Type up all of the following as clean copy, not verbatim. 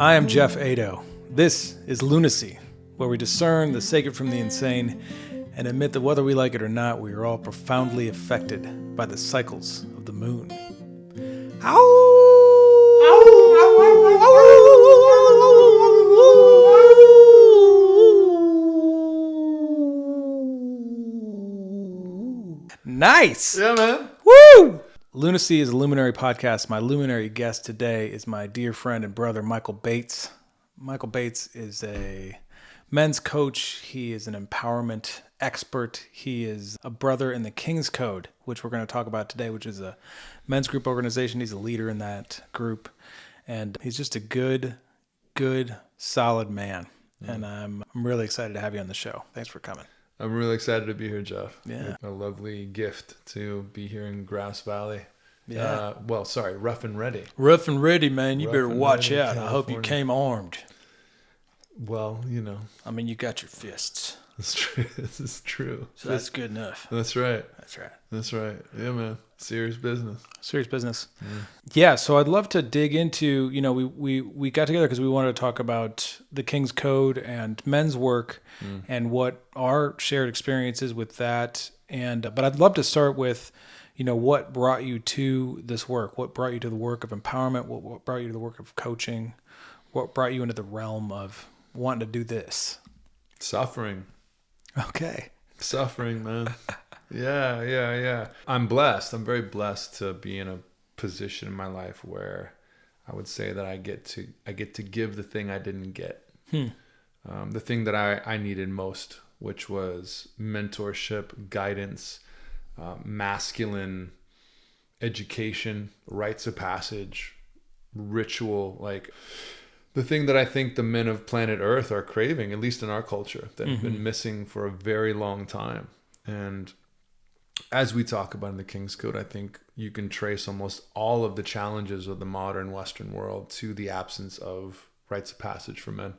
I am Jeff Ado. This is Lunacy, where we discern the sacred from the insane and admit that whether we like it or not, we are all profoundly affected by the cycles of the moon. Nice! Yeah, man. Woo! Lunacy is a luminary podcast. My luminary guest today is my dear friend and brother, Mikaal Bates. Mikaal Bates is a men's coach. He is an empowerment expert. He is a brother in the King's Code, which we're going to talk about today, which is a men's group organization. He's a leader in that group. And he's just a good, solid man. And I'm really excited to have you on the show. Thanks for coming. I'm really excited to be here, Jeff. Yeah. A lovely gift to be here in Grass Valley. Yeah. Rough and Ready. Rough and ready, man. You Rough better and watch ready, out. I hope you California. came armed. Well, you know. I mean, you got your fists. That's true. This is true. So that's good enough. That's right. That's right. That's right. Yeah, man. Serious business. Serious business. Yeah, so I'd love to dig into, we got together because we wanted to talk about the King's Code and men's work and what our shared experiences with that. But I'd love to start with, what brought you to this work? What brought you to the work of empowerment? What brought you to the work of coaching? What brought you into the realm of wanting to do this? Suffering. Okay. Suffering, man. Yeah. I'm blessed. I'm very blessed to be in a position in my life where I would say that I get to give the thing I didn't get. The thing that I needed most, which was mentorship, guidance, masculine education, rites of passage, ritual, like the thing that I think the men of planet Earth are craving, at least in our culture, that have been missing for a very long time. And as we talk about in the King's Code, I think you can trace almost all of the challenges of the modern Western world to the absence of rites of passage for men.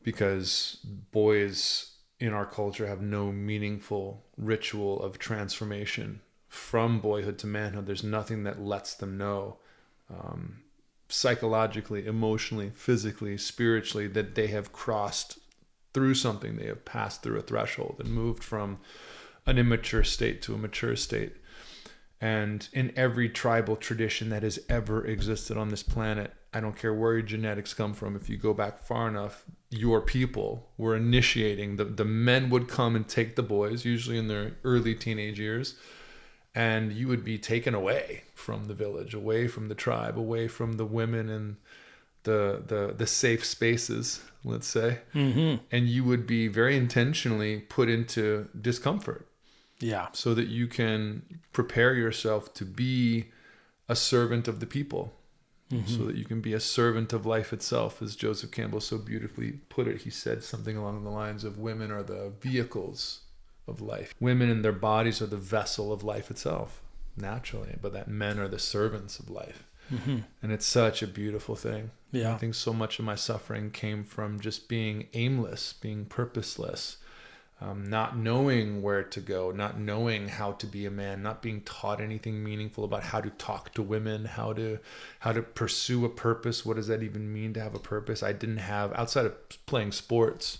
Because boys in our culture have no meaningful ritual of transformation from boyhood to manhood. There's nothing that lets them know psychologically, emotionally, physically, spiritually that they have crossed through something. They have passed through a threshold and moved from an immature state to a mature state. And in every tribal tradition that has ever existed on this planet, I don't care where your genetics come from, if you go back far enough, your people were initiating. The men would come and take the boys, usually in their early teenage years, and you would be taken away from the village, away from the tribe, away from the women and the safe spaces, let's say. And you would be very intentionally put into discomfort. Yeah. So that you can prepare yourself to be a servant of the people. So that you can be a servant of life itself. As Joseph Campbell so beautifully put it, he said something along the lines of women are the vehicles of life. Women and their bodies are the vessel of life itself, naturally, but that men are the servants of life. And it's such a beautiful thing. Yeah. I think so much of my suffering came from just being aimless, being purposeless, not knowing where to go, not knowing how to be a man, not being taught anything meaningful about how to talk to women, how to pursue a purpose. What does that even mean to have a purpose? I didn't have, outside of playing sports,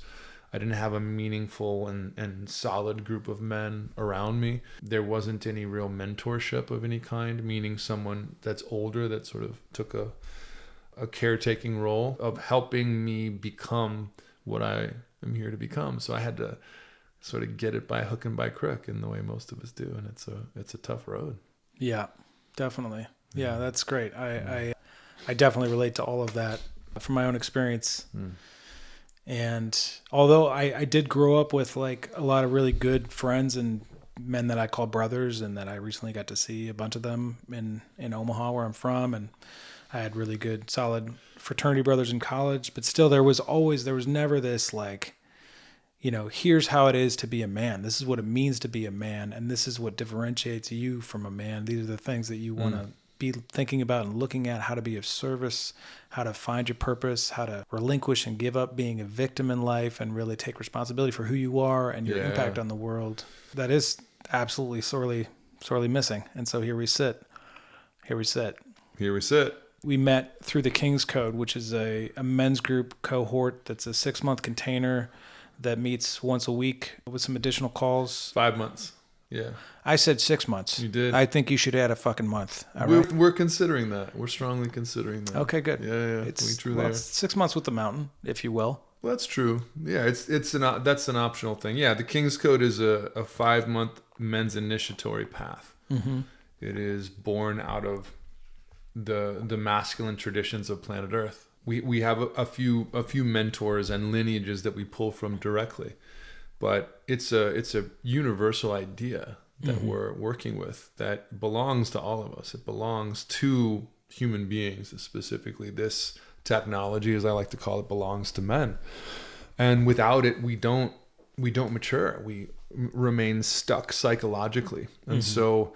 I didn't have a meaningful and solid group of men around me. There wasn't any real mentorship of any kind, meaning someone that's older that sort of took a caretaking role of helping me become what I am here to become. So I had to sort of get it by hook and by crook in the way most of us do. And it's a tough road. Yeah, definitely. Yeah, that's great. I definitely relate to all of that from my own experience. And although I did grow up with like a lot of really good friends and men that I call brothers, and that I recently got to see a bunch of them in Omaha, where I'm from, and I had really good, solid fraternity brothers in college, but still there was never this like, here's how it is to be a man. This is what it means to be a man. And this is what differentiates you from a man. These are the things that you want to be thinking about and looking at, how to be of service, how to find your purpose, how to relinquish and give up being a victim in life and really take responsibility for who you are and your impact on the world. That is absolutely sorely missing. And so here we sit. We met through the King's Code, which is a men's group cohort that's a 6-month container that meets once a week with some additional calls. 5 months. Yeah. I said 6 months. You did. I think you should add a fucking month. We're considering that. We're strongly considering that. Okay, good. Yeah. We truly are. It's 6 months with the mountain, if you will. Well, that's true. Yeah, that's an optional thing. Yeah, the King's Code is a 5-month men's initiatory path. Mm-hmm. It is born out of the masculine traditions of planet Earth. We have a few mentors and lineages that we pull from directly, but it's a universal idea that we're working with that belongs to all of us. It belongs to human beings, specifically this technology, as I like to call it, belongs to men, and without it we don't mature. We remain stuck psychologically. And so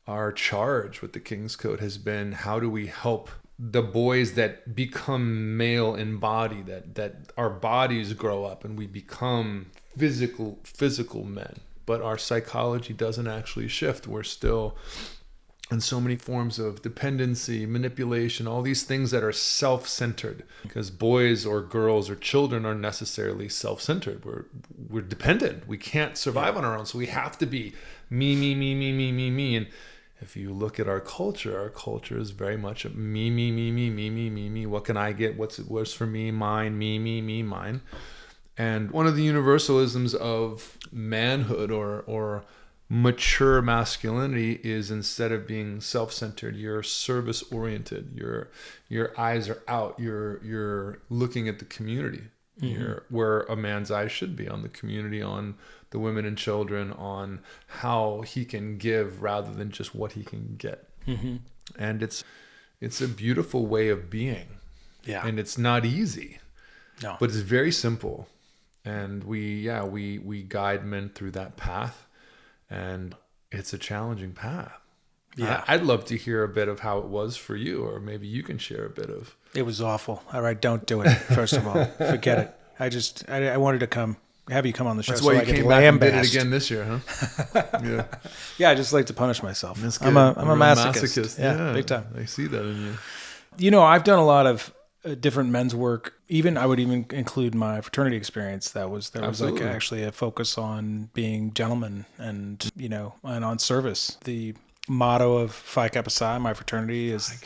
our charge with the King's Code has been, how do we help the boys that become male in body, that our bodies grow up and we become physical men, but our psychology doesn't actually shift. We're still in so many forms of dependency, manipulation, all these things that are self-centered, because boys or girls or children aren't necessarily self-centered. We're dependent. We can't survive on our own. So we have to be me. And if you look at our culture is very much a me. What can I get? What's for me? Mine, me, mine. And one of the universalisms of manhood or mature masculinity is, instead of being self-centered, you're service-oriented. Your eyes are out. You're looking at the community. You're where a man's eyes should be, on the community, on the women and children, on how he can give rather than just what he can get. And it's a beautiful way of being. Yeah. And it's not easy. No. But it's very simple. And we guide men through that path. And it's a challenging path. Yeah. I'd love to hear a bit of how it was for you, or maybe you can share a bit of. It was awful. All right, don't do it. First of all, forget it. I wanted to have you come on the show. That's why you came back and did it again this year, huh? Yeah. Yeah, I just like to punish myself. That's good. I'm a masochist. Yeah, big time. I see that in you. You know, I've done a lot of different men's work. I would even include my fraternity experience. There was like actually a focus on being gentlemen and on service. The motto of Phi Kappa Psi, my fraternity, is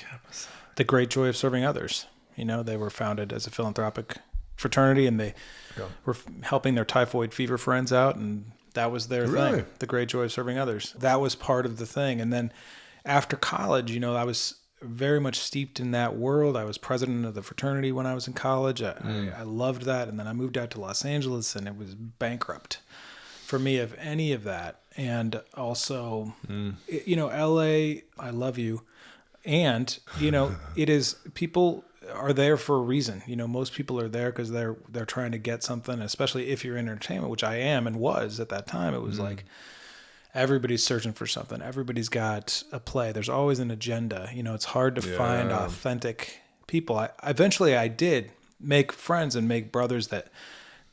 the great joy of serving others. They were founded as a philanthropic fraternity, and they were helping their typhoid fever friends out, and that was their thing, the great joy of serving others. That was part of the thing. And then after college, I was very much steeped in that world. I was president of the fraternity when I was in college. I loved that. And then I moved out to Los Angeles, and it was bankrupt for me of any of that. And also, LA, I love you. And, it is, people are there for a reason. Most people are there because they're trying to get something, especially if you're in entertainment, which I am and was at that time. It was like, everybody's searching for something. Everybody's got a play. There's always an agenda. It's hard to find authentic people. Eventually I did make friends and make brothers that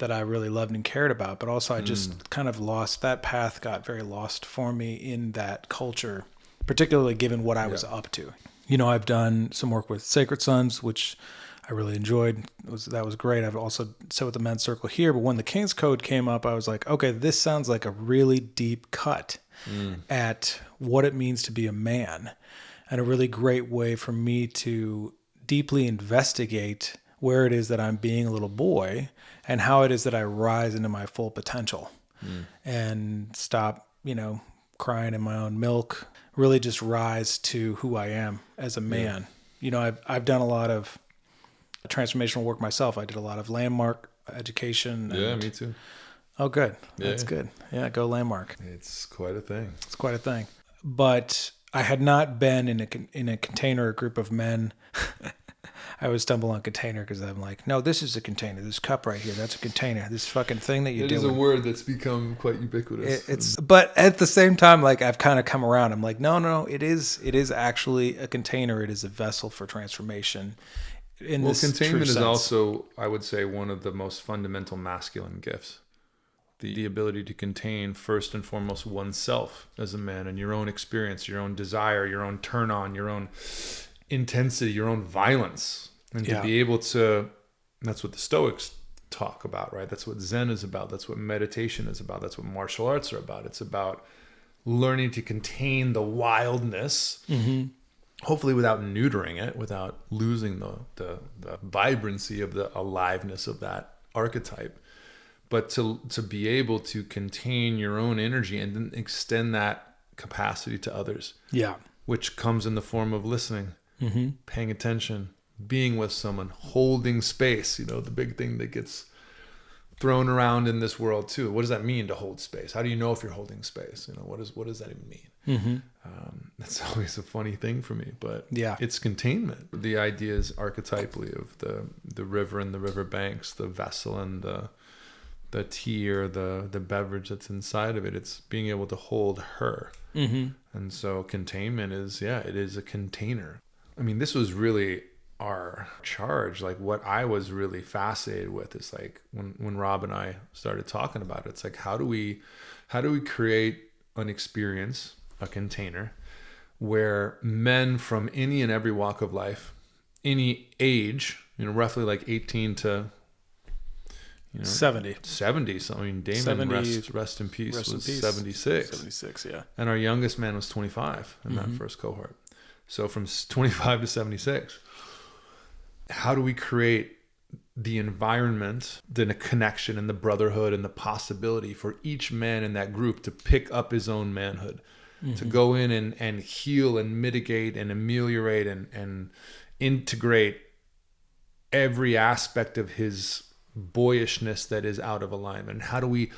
I really loved and cared about, but also I just kind of lost. That path got very lost for me in that culture, particularly given what I was up to. I've done some work with Sacred Sons, which I really enjoyed. That was great. I've also sat with the men's circle here, but when the King's Code came up, I was like, okay, this sounds like a really deep cut at what it means to be a man, and a really great way for me to deeply investigate where it is that I'm being a little boy and how it is that I rise into my full potential and stop, crying in my own milk, really just rise to who I am as a man. I've done a lot of transformational work myself. I did a lot of landmark education. Yeah, me too. Oh, good. That's good. Yeah, go landmark. It's quite a thing. It's quite a thing. But I had not been in a container, a group of men. I would stumble on container because I'm like, no, this is a container. This cup right here, that's a container. This fucking thing that you do. It is a word that's become quite ubiquitous. But at the same time, like, I've kind of come around. I'm like, no, it is actually a container. It is a vessel for transformation. Containment is also, I would say, one of the most fundamental masculine gifts. The ability to contain, first and foremost, oneself as a man, and your own experience, your own desire, your own turn on, your own intensity, your own violence, and to be able to, that's what the Stoics talk about, right? That's what Zen is about. That's what meditation is about. That's what martial arts are about. It's about learning to contain the wildness, hopefully without neutering it, without losing the vibrancy of the aliveness of that archetype, but to be able to contain your own energy and then extend that capacity to others. Yeah. Which comes in the form of listening, paying attention, being with someone, holding space, the big thing that gets thrown around in this world too. What does that mean to hold space? How do you know if you're holding space? What does that even mean? That's always a funny thing for me, but it's containment. The idea is archetypally of the river and the river banks, the vessel and the tea or the beverage that's inside of it. It's being able to hold her. And so containment is, it is a container. I mean, this was really our charge. Like, what I was really fascinated with is like when Rob and I started talking about it, it's like, how do we create an experience, a container, where men from any and every walk of life, any age, roughly like 18 to 70 something. I mean, Damon, 70, rest in peace, was 76. Yeah. And our youngest man was 25 in that first cohort. So from 25 to 76, how do we create the environment, the connection and the brotherhood and the possibility for each man in that group to pick up his own manhood, to go in and heal and mitigate and ameliorate and integrate every aspect of his boyishness that is out of alignment? How do we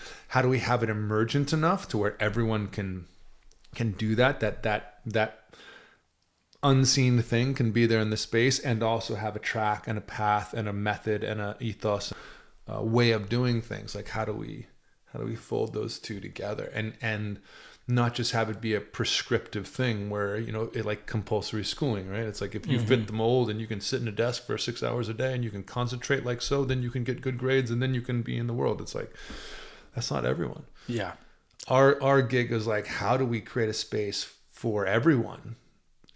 have it emergent enough to where everyone can do that unseen thing can be there in the space, and also have a track and a path and a method and a ethos, a way of doing things? Like, how do we fold those two together and not just have it be a prescriptive thing where, it like compulsory schooling, right? It's like, if you fit the mold and you can sit in a desk for 6 hours a day and you can concentrate like so, then you can get good grades and then you can be in the world. It's like, that's not everyone. Yeah. Our gig is like, how do we create a space for everyone?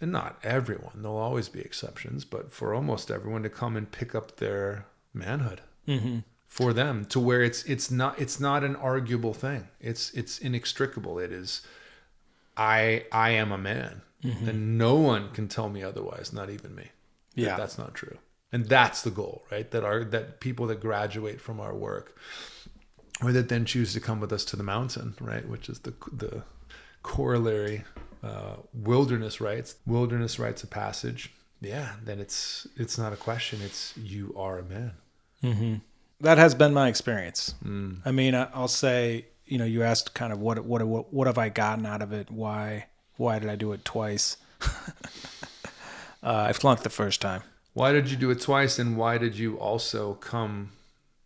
And not everyone, there'll always be exceptions, but for almost everyone to come and pick up their manhood for them, to where it's not an arguable thing. It's inextricable. It is, I am a man, and no one can tell me otherwise, not even me. Yeah, that's not true. And that's the goal, right? That people that graduate from our work, or that then choose to come with us to the mountain, right? Which is the corollary. Wilderness rites of passage. Yeah, then it's not a question. It's, you are a man. That has been my experience. I mean, I'll say, you asked kind of what have I gotten out of it? Why did I do it twice? I flunked the first time. Why did you do it twice, and why did you also come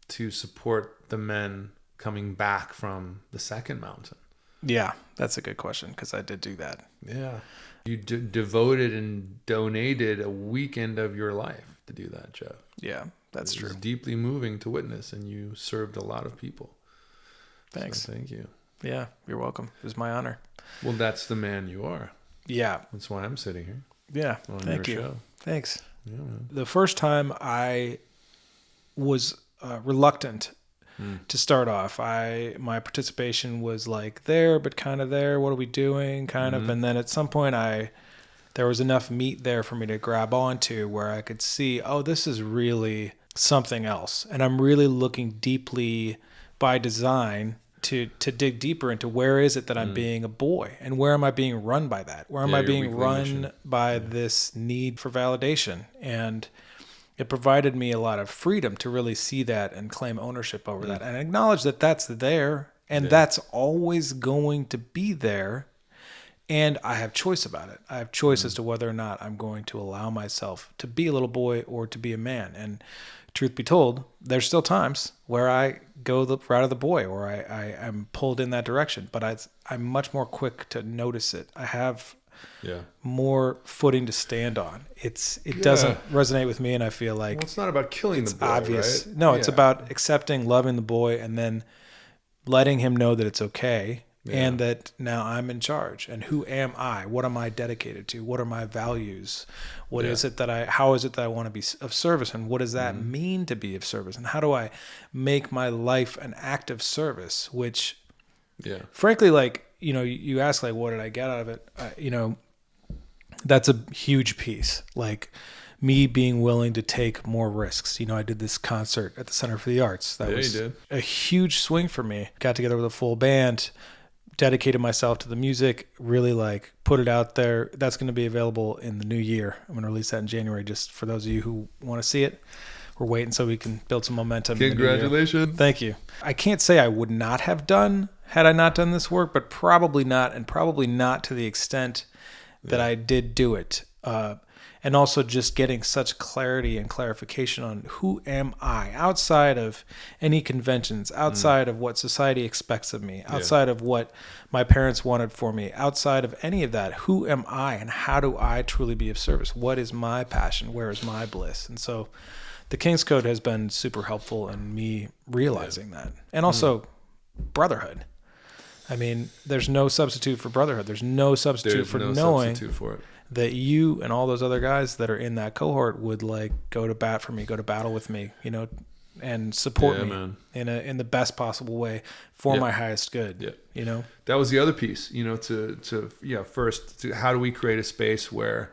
to support the men coming back from the second mountain? Yeah, that's a good question, because I did do that. Yeah. You devoted and donated a weekend of your life to do that, Jeff. Yeah, that's true. It was deeply moving to witness, and you served a lot of people. Thanks. So thank you. Yeah, you're welcome. It was my honor. Well, that's the man you are. Yeah. That's why I'm sitting here. Yeah, thank you. Show. Thanks. Yeah, man. The first time I was reluctant to start off. My participation was like there, but kind of there. What are we doing? Kind of. And then at some point there was enough meat there for me to grab onto where I could see, oh, this is really something else. And I'm really looking deeply by design to dig deeper into where is it that I'm being a boy, and where am I being run by that? Where am I being run by this need for validation? And it provided me a lot of freedom to really see that and claim ownership over that, and acknowledge that that's there, and that's always going to be there. And I have choice about it. I have choice as to whether or not I'm going to allow myself to be a little boy or to be a man. And truth be told, there's still times where I go the route of the boy, or I'm pulled in that direction, but I'm much more quick to notice it. I have more footing to stand on. It doesn't resonate with me, and I feel like it's not about killing the boy, obvious. Right? No, it's about accepting, loving the boy, and then letting him know that it's okay, and that now I'm in charge. And who am I? What am I dedicated to? What are my values? What is it that how is it that I want to be of service? And what does that mean to be of service? And how do I make my life an act of service? Which, frankly, like, you know, you ask, like, what did I get out of it? You know, that's a huge piece. Like, me being willing to take more risks. You know, I did this concert at the Center for the Arts. That was a huge swing for me. Got together with a full band, dedicated myself to the music, really like put it out there. That's going to be available in the new year. I'm going to release that in January, just for those of you who want to see it. We're waiting so we can build some momentum. Congratulations. Thank you. I can't say I would not have done had I not done this work, but probably not, and probably not to the extent that I did do it. And also just getting such clarity and clarification on who am I outside of any conventions, outside of what society expects of me, outside of what my parents wanted for me, outside of any of that. Who am I, and how do I truly be of service? What is my passion? Where is my bliss? And so the King's Code has been super helpful in me realizing that. And also brotherhood. I mean, there's no substitute for brotherhood. There's no substitute for knowing that you and all those other guys that are in that cohort would like go to bat for me, go to battle with me, you know, and support me in the best possible way for my highest good. You know, that was the other piece, you know, first, how do we create a space where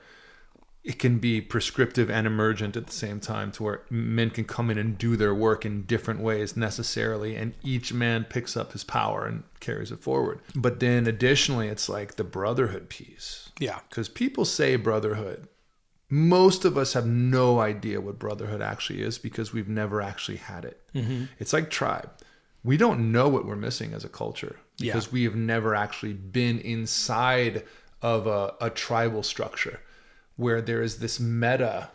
it can be prescriptive and emergent at the same time, to where men can come in and do their work in different ways necessarily, and each man picks up his power and carries it forward. But then additionally, it's like the brotherhood piece. Yeah. Because people say brotherhood. Most of us have no idea what brotherhood actually is, because we've never actually had it. Mm-hmm. It's like tribe. We don't know what we're missing as a culture, because we have never actually been inside of a tribal structure, where there is this meta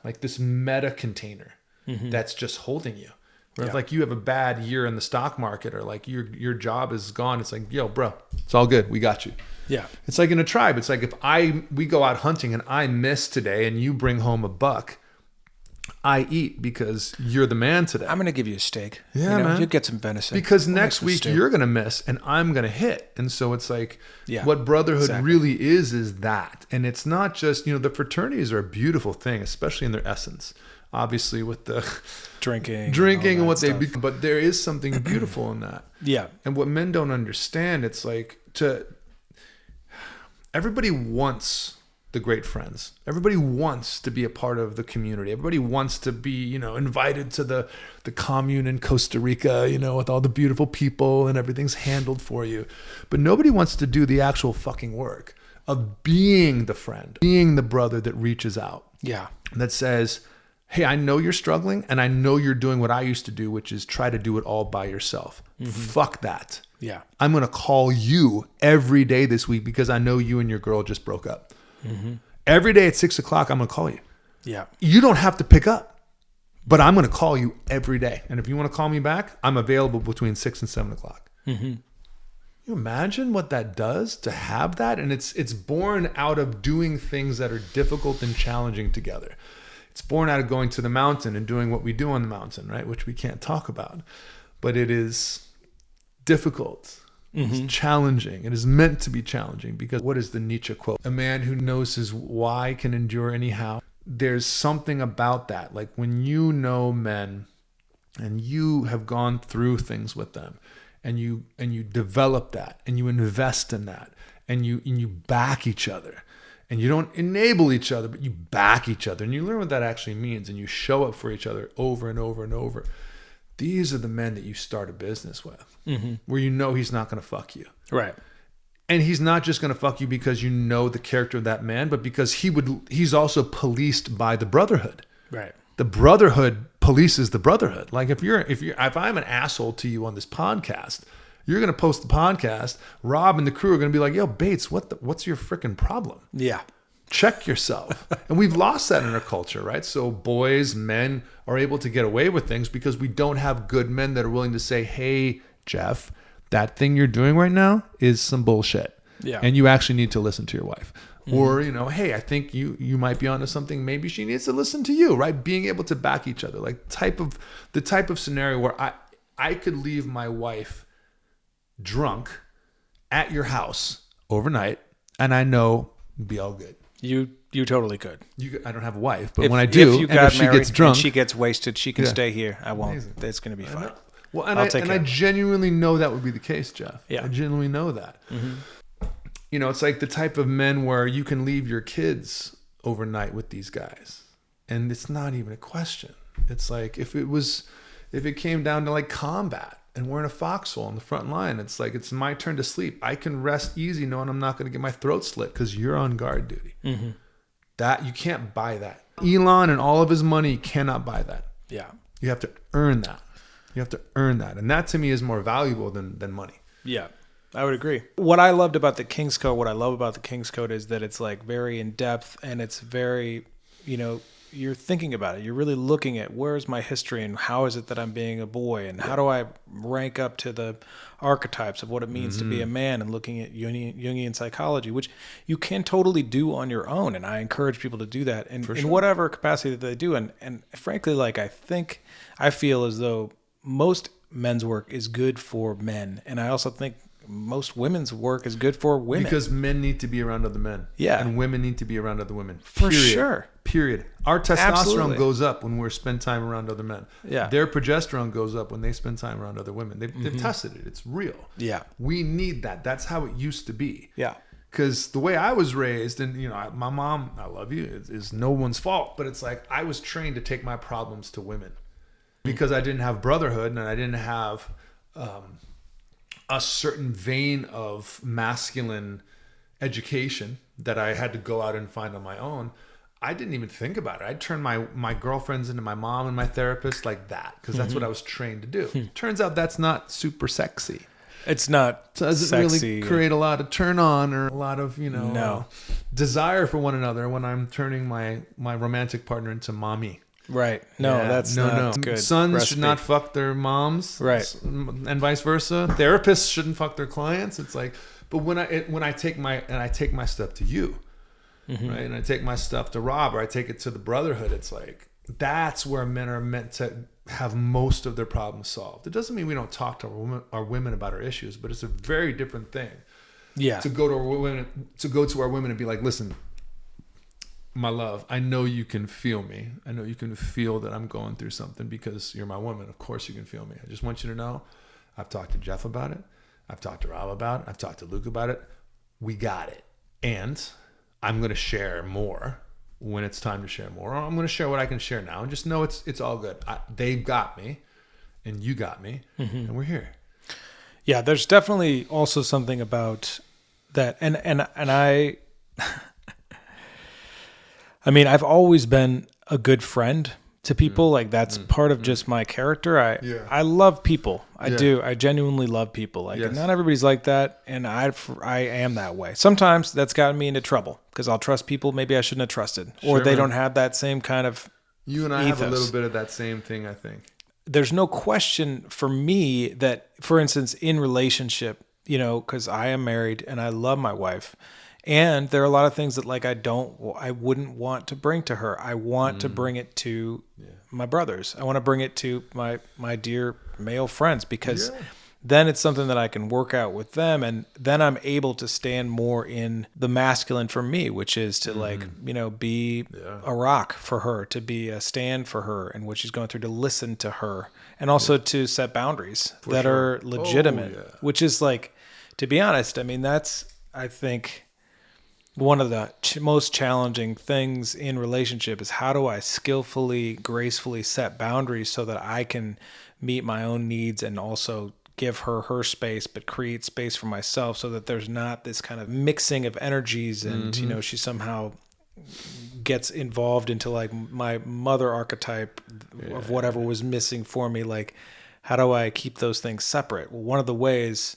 container that's just holding you. Where if like you have a bad year in the stock market, or like your job is gone, it's like, yo, bro, it's all good. We got you. Yeah. It's like in a tribe. It's like if we go out hunting and I miss today and you bring home a buck, I eat because you're the man today. I'm going to give you a steak. Yeah, man. You'll get some venison. Because next week you're going to miss and I'm going to hit. And so it's like what brotherhood really is that. And it's not just, you know, the fraternities are a beautiful thing, especially in their essence. Obviously with the drinking and what they become. But there is something beautiful in that. Yeah. And what men don't understand, it's like everybody wants the great friends. Everybody wants to be a part of the community. Everybody wants to be, you know, invited to the commune in Costa Rica, you know, with all the beautiful people and everything's handled for you. But nobody wants to do the actual fucking work of being the friend, being the brother that reaches out. Yeah. That says, hey, I know you're struggling and I know you're doing what I used to do, which is try to do it all by yourself. Mm-hmm. Fuck that. Yeah. I'm going to call you every day this week because I know you and your girl just broke up. Mm-hmm. Every day at 6:00, I'm going to call you. Yeah. You don't have to pick up, but I'm going to call you every day. And if you want to call me back, I'm available between 6 and 7 o'clock. Mm-hmm. You imagine what that does to have that? And it's born out of doing things that are difficult and challenging together. It's born out of going to the mountain and doing what we do on the mountain, right? Which we can't talk about, but it is difficult. Mm-hmm. It's challenging. It is meant to be challenging, because what is the Nietzsche quote? A man who knows his why can endure anyhow. There's something about that. Like when you know men and you have gone through things with them and you develop that and you invest in that and you back each other, and you don't enable each other, but you back each other, and you learn what that actually means, and you show up for each other over and over and over. These are the men that you start a business with, mm-hmm. where you know he's not going to fuck you. Right. And he's not just going to fuck you because you know the character of that man, but because he's also policed by the brotherhood. Right. The brotherhood polices the brotherhood. Like if I'm an asshole to you on this podcast, you're going to post the podcast. Rob and the crew are going to be like, yo, Bates, what's your freaking problem? Yeah. Check yourself. And we've lost that in our culture, right? So boys, men are able to get away with things because we don't have good men that are willing to say, hey, Jeff, that thing you're doing right now is some bullshit. Yeah. And you actually need to listen to your wife. Mm-hmm. Or, you know, hey, I think you might be onto something. Maybe she needs to listen to you, right? Being able to back each other. Like the type of scenario where I could leave my wife drunk at your house overnight, and I know it'd be all good. You totally could. I don't have a wife, but when I do, and if she gets drunk, and she gets wasted, she can stay here. I won't. Amazing. It's going to be fine. Well, I genuinely know that would be the case, Jeff. Yeah. I genuinely know that. Mm-hmm. You know, it's like the type of men where you can leave your kids overnight with these guys, and it's not even a question. It's like if it came down to like combat and we're in a foxhole on the front line, it's like it's my turn to sleep. I can rest easy knowing I'm not going to get my throat slit because you're on guard duty. Mm-hmm. That you can't buy that. Elon and all of his money cannot buy that. Yeah. You have to earn that. You have to earn that. And that to me is more valuable than money. Yeah, I would agree. What I loved about the King's Code, what I love about the King's Code is that it's like very in depth and it's very, you're thinking about it. You're really looking at where's my history and how is it that I'm being a boy and how do I rank up to the archetypes of what it means to be a man and looking at Jungian psychology, which you can totally do on your own. And I encourage people to do that in whatever capacity that they do. And frankly, like I feel as though most men's work is good for men. And I also think most women's work is good for women. Because men need to be around other men. Yeah. And women need to be around other women. For sure. Period. Our testosterone Absolutely. goes up when we spend time around other men. Yeah. Their progesterone goes up when they spend time around other women. They've tested it. It's real. Yeah. We need that. That's how it used to be. Yeah. Because the way I was raised, and my mom, I love you, is no one's fault. But it's like I was trained to take my problems to women because I didn't have brotherhood and I didn't have a certain vein of masculine education that I had to go out and find on my own. I didn't even think about it. I'd turn my girlfriends into my mom and my therapist like that because that's what I was trained to do. Turns out that's not super sexy. It's not So it doesn't sexy. really create a lot of turn on or a lot of, No. desire for one another when I'm turning my romantic partner into mommy. Right. No, Yeah, that's not good. Sons recipe. should not fuck their moms. Right. And vice versa. Therapists shouldn't fuck their clients. It's like, but when I take my stuff to you, right, and I take my stuff to Rob, or I take it to the brotherhood, it's like that's where men are meant to have most of their problems solved. It doesn't mean we don't talk to our women about our issues, but it's a very different thing. Yeah. To go to our women and be like, listen, my love, I know you can feel me. I know you can feel that I'm going through something because you're my woman. Of course you can feel me. I just want you to know I've talked to Jeff about it. I've talked to Rob about it. I've talked to Luke about it. We got it. And I'm going to share more when it's time to share more. Or I'm going to share what I can share now. And just know it's all good. They've got me and you got me and we're here. Yeah, there's definitely also something about that. And I mean, I've always been a good friend to people. Like that's part of just my character. I love people. I do. I genuinely love people. Like not everybody's like that. And I am that way. Sometimes that's gotten me into trouble because I'll trust people maybe I shouldn't have trusted or they don't have that same kind of You and I ethos. have a little bit of that same thing, I think. There's no question for me that, for instance, in relationship, because I am married and I love my wife. And there are a lot of things that like I wouldn't want to bring to her. I want to bring it to my brothers. I want to bring it to my dear male friends because then it's something that I can work out with them. And then I'm able to stand more in the masculine for me, which is to be a rock for her, to be a stand for her and what she's going through, to listen to her and also to set boundaries that are legitimate, which is like, to be honest, I mean, that's, I think, one of the most challenging things in relationship is how do I skillfully, gracefully set boundaries so that I can meet my own needs and also give her space, but create space for myself so that there's not this kind of mixing of energies and, she somehow gets involved into like my mother archetype of whatever was missing for me. Like, how do I keep those things separate? Well, one of the ways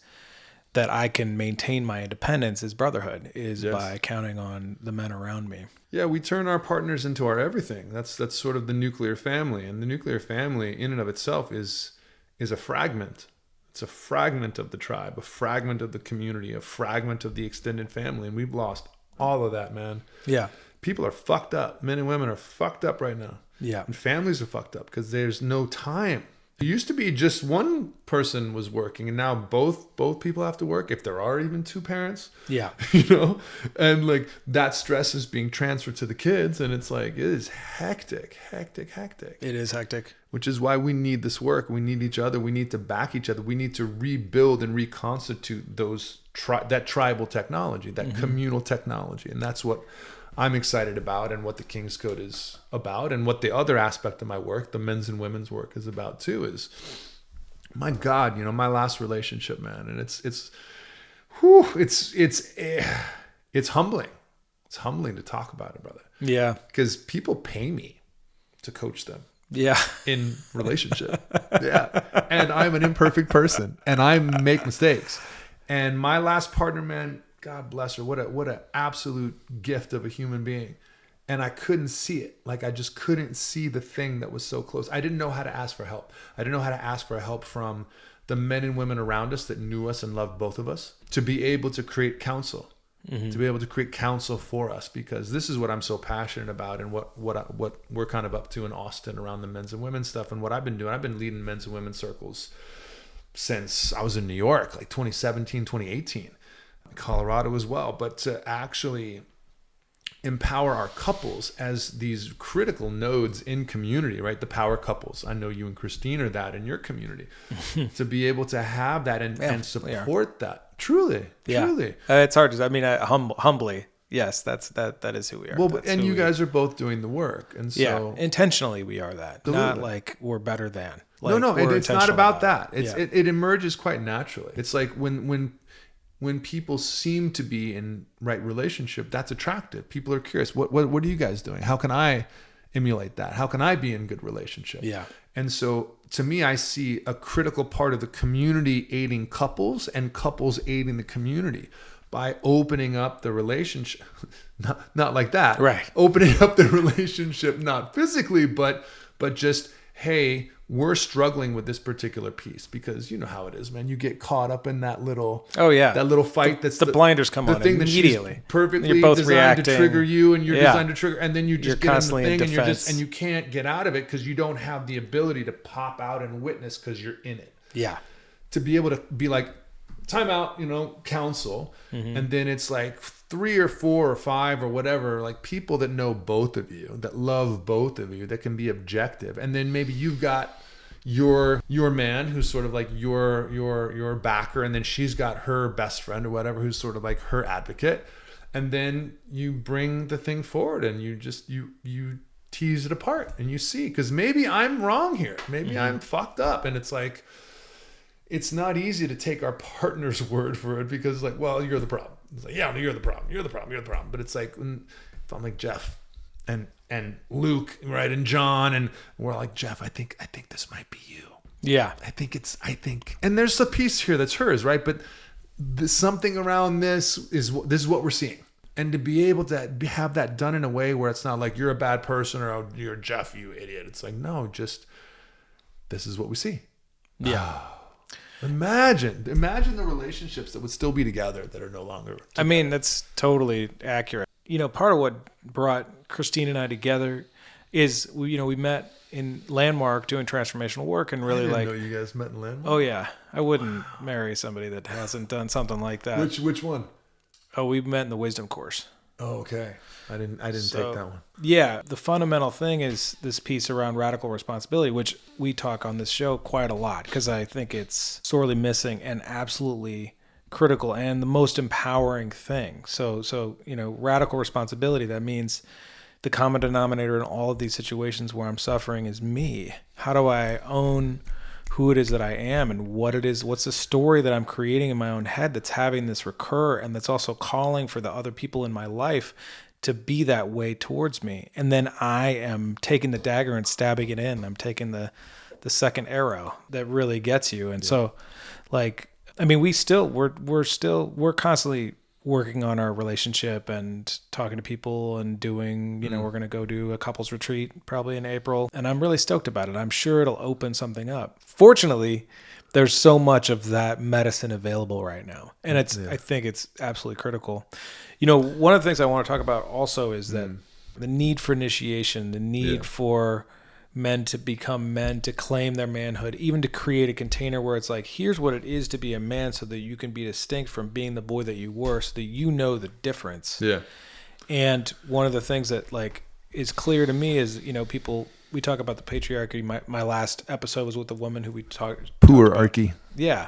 that I can maintain my independence is brotherhood, is by counting on the men around me. Yeah, we turn our partners into our everything. That's sort of the nuclear family. And the nuclear family in and of itself is a fragment. It's a fragment of the tribe, a fragment of the community, a fragment of the extended family. And we've lost all of that, man. Yeah. People are fucked up. Men and women are fucked up right now. Yeah. And families are fucked up because there's no time It used to be just one person was working, and now both people have to work, if there are even two parents. Yeah. And like that stress is being transferred to the kids, and it's like, it is hectic. It is hectic. Which is why we need this work. We need each other. We need to back each other. We need to rebuild and reconstitute that tribal technology, that communal technology. And that's what I'm excited about, and what the King's Code is about, and what the other aspect of my work, the men's and women's work, is about too. Is, my God, my last relationship, man, and it's humbling. It's humbling to talk about it, brother. Yeah, because people pay me to coach them. Yeah, in relationship. Yeah, and I'm an imperfect person, and I make mistakes. And my last partner, man, God bless her. What a absolute gift of a human being. And I couldn't see it. Like, I just couldn't see the thing that was so close. I didn't know how to ask for help. I didn't know how to ask for help from the men and women around us that knew us and loved both of us, to be able to create counsel, to be able to create counsel for us, because this is what I'm so passionate about, and what we're kind of up to in Austin around the men's and women's stuff. And what I've been doing, I've been leading men's and women's circles since I was in New York, like 2017, 2018. Colorado as well, but to actually empower our couples as these critical nodes in community, right? The power couples. I know you and Christine are that in your community. To be able to have that and support that. Truly. It's hard to, I mean, humbly, yes, that is who we are. Well, That's and you guys are both doing the work, and so intentionally we are that. Absolutely. Not like we're better than. Like, no, it's not about that. It. It emerges quite naturally. It's like when people seem to be in right relationship, that's attractive. People are curious. What are you guys doing? How can I emulate that? How can I be in good relationship? Yeah. And so to me, I see a critical part of the community aiding couples, and couples aiding the community by opening up the relationship. Not like that. Right. Opening up the relationship, not physically, but just, hey, we're struggling with this particular piece, because you know how it is, man. You get caught up in that little, that little fight. That's the blinders come on thing immediately. That she's perfectly you're both designed reacting. to trigger you, and you're designed to trigger, and then you just get in the thing, and you can't get out of it because you don't have the ability to pop out and witness because you're in it. Yeah. To be able to be like, time out, counsel, and then it's like 3 or 4 or 5 or whatever, like people that know both of you, that love both of you, that can be objective. And then maybe you've got your man who's sort of like your backer, and then she's got her best friend or whatever who's sort of like her advocate, and then you bring the thing forward, and you just you tease it apart, and you see, because maybe I'm wrong here, maybe I'm fucked up, and it's like, it's not easy to take our partner's word for it, because like, well, you're the problem. It's like, yeah, no, you're the problem. But it's like, if I'm like Jeff and Luke, right, and John, and we're like, Jeff, I think this might be you. Yeah. I think, and there's a piece here that's hers, right? But something around this is what we're seeing. And to be able to have that done in a way where it's not like you're a bad person, or oh, you're Jeff, you idiot. It's like, no, just, this is what we see. Yeah. Imagine the relationships that would still be together that are no longer together. I mean, that's totally accurate. Part of what brought Christine and I together is we met in Landmark doing transformational work, and really, I didn't know you guys met in Landmark. Oh yeah, I wouldn't marry somebody that hasn't done something like that. Which one? Oh, we met in the wisdom course. Oh, okay. I didn't take that one. Yeah, the fundamental thing is this piece around radical responsibility, which we talk on this show quite a lot, because I think it's sorely missing and absolutely critical and the most empowering thing. So radical responsibility, that means the common denominator in all of these situations where I'm suffering is me. How do I own who it is that I am, and what's the story that I'm creating in my own head that's having this recur, and that's also calling for the other people in my life to be that way towards me. And then I am taking the dagger and stabbing it in. I'm taking the second arrow that really gets you. And so, like, I mean, we're constantly working on our relationship and talking to people and doing, we're going to go do a couples retreat probably in April. And I'm really stoked about it. I'm sure it'll open something up. Fortunately, there's so much of that medicine available right now. And I think it's absolutely critical. One of the things I want to talk about also is that the need for initiation, the need for men to become men, to claim their manhood, even to create a container where it's like, here's what it is to be a man so that you can be distinct from being the boy that you were, so that you know the difference. Yeah. And one of the things that like is clear to me is, we talk about the patriarchy. My last episode was with a woman who we talked Poorarchy. Yeah.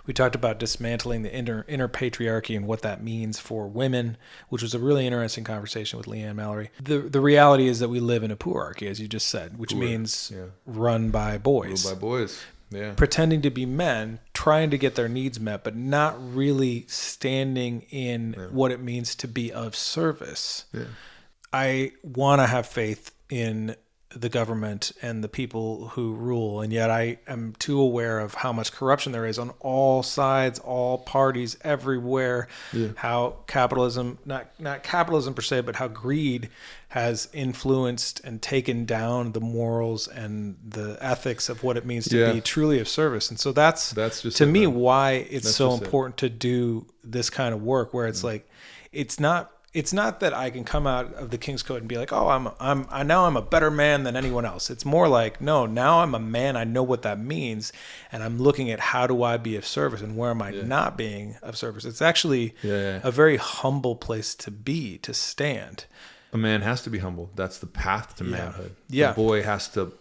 We talked about dismantling the inner patriarchy and what that means for women, which was a really interesting conversation with Leanne Mallory. The reality is that we live in a poorarchy, as you just said, which means run by boys. Run by boys. Yeah. Pretending to be men, trying to get their needs met, but not really standing in what it means to be of service. Yeah. I want to have faith in the government and the people who rule, and yet I am too aware of how much corruption there is on all sides, all parties, everywhere. How capitalism, not capitalism per se, but how greed has influenced and taken down the morals and the ethics of what it means to be truly of service. And so that's just to me why it's so important to do this kind of work, where it's like, it's not that I can come out of the King's Code and be like, oh, I'm a better man than anyone else. It's more like, no, now I'm a man. I know what that means. And I'm looking at how do I be of service and where am I not being of service? It's actually a very humble place to stand. A man has to be humble. That's the path to manhood. Yeah. The boy has to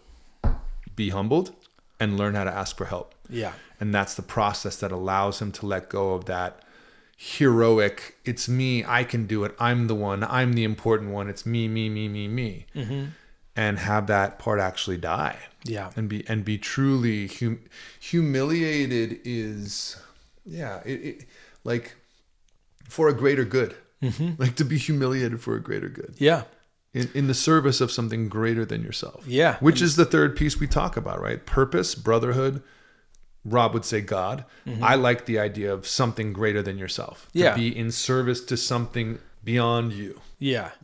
be humbled and learn how to ask for help. Yeah. And that's the process that allows him to let go of that heroic, it's me, I can do it, I'm the one, I'm the important one, it's me, Mm-hmm. and have that part actually die. And be truly humiliated is it like for a greater good. Like to be humiliated for a greater good. In the service of something greater than yourself. Which is the third piece we talk about, right? Purpose, brotherhood. Rob would say God. I like the idea of something greater than yourself. To be in service to something beyond you.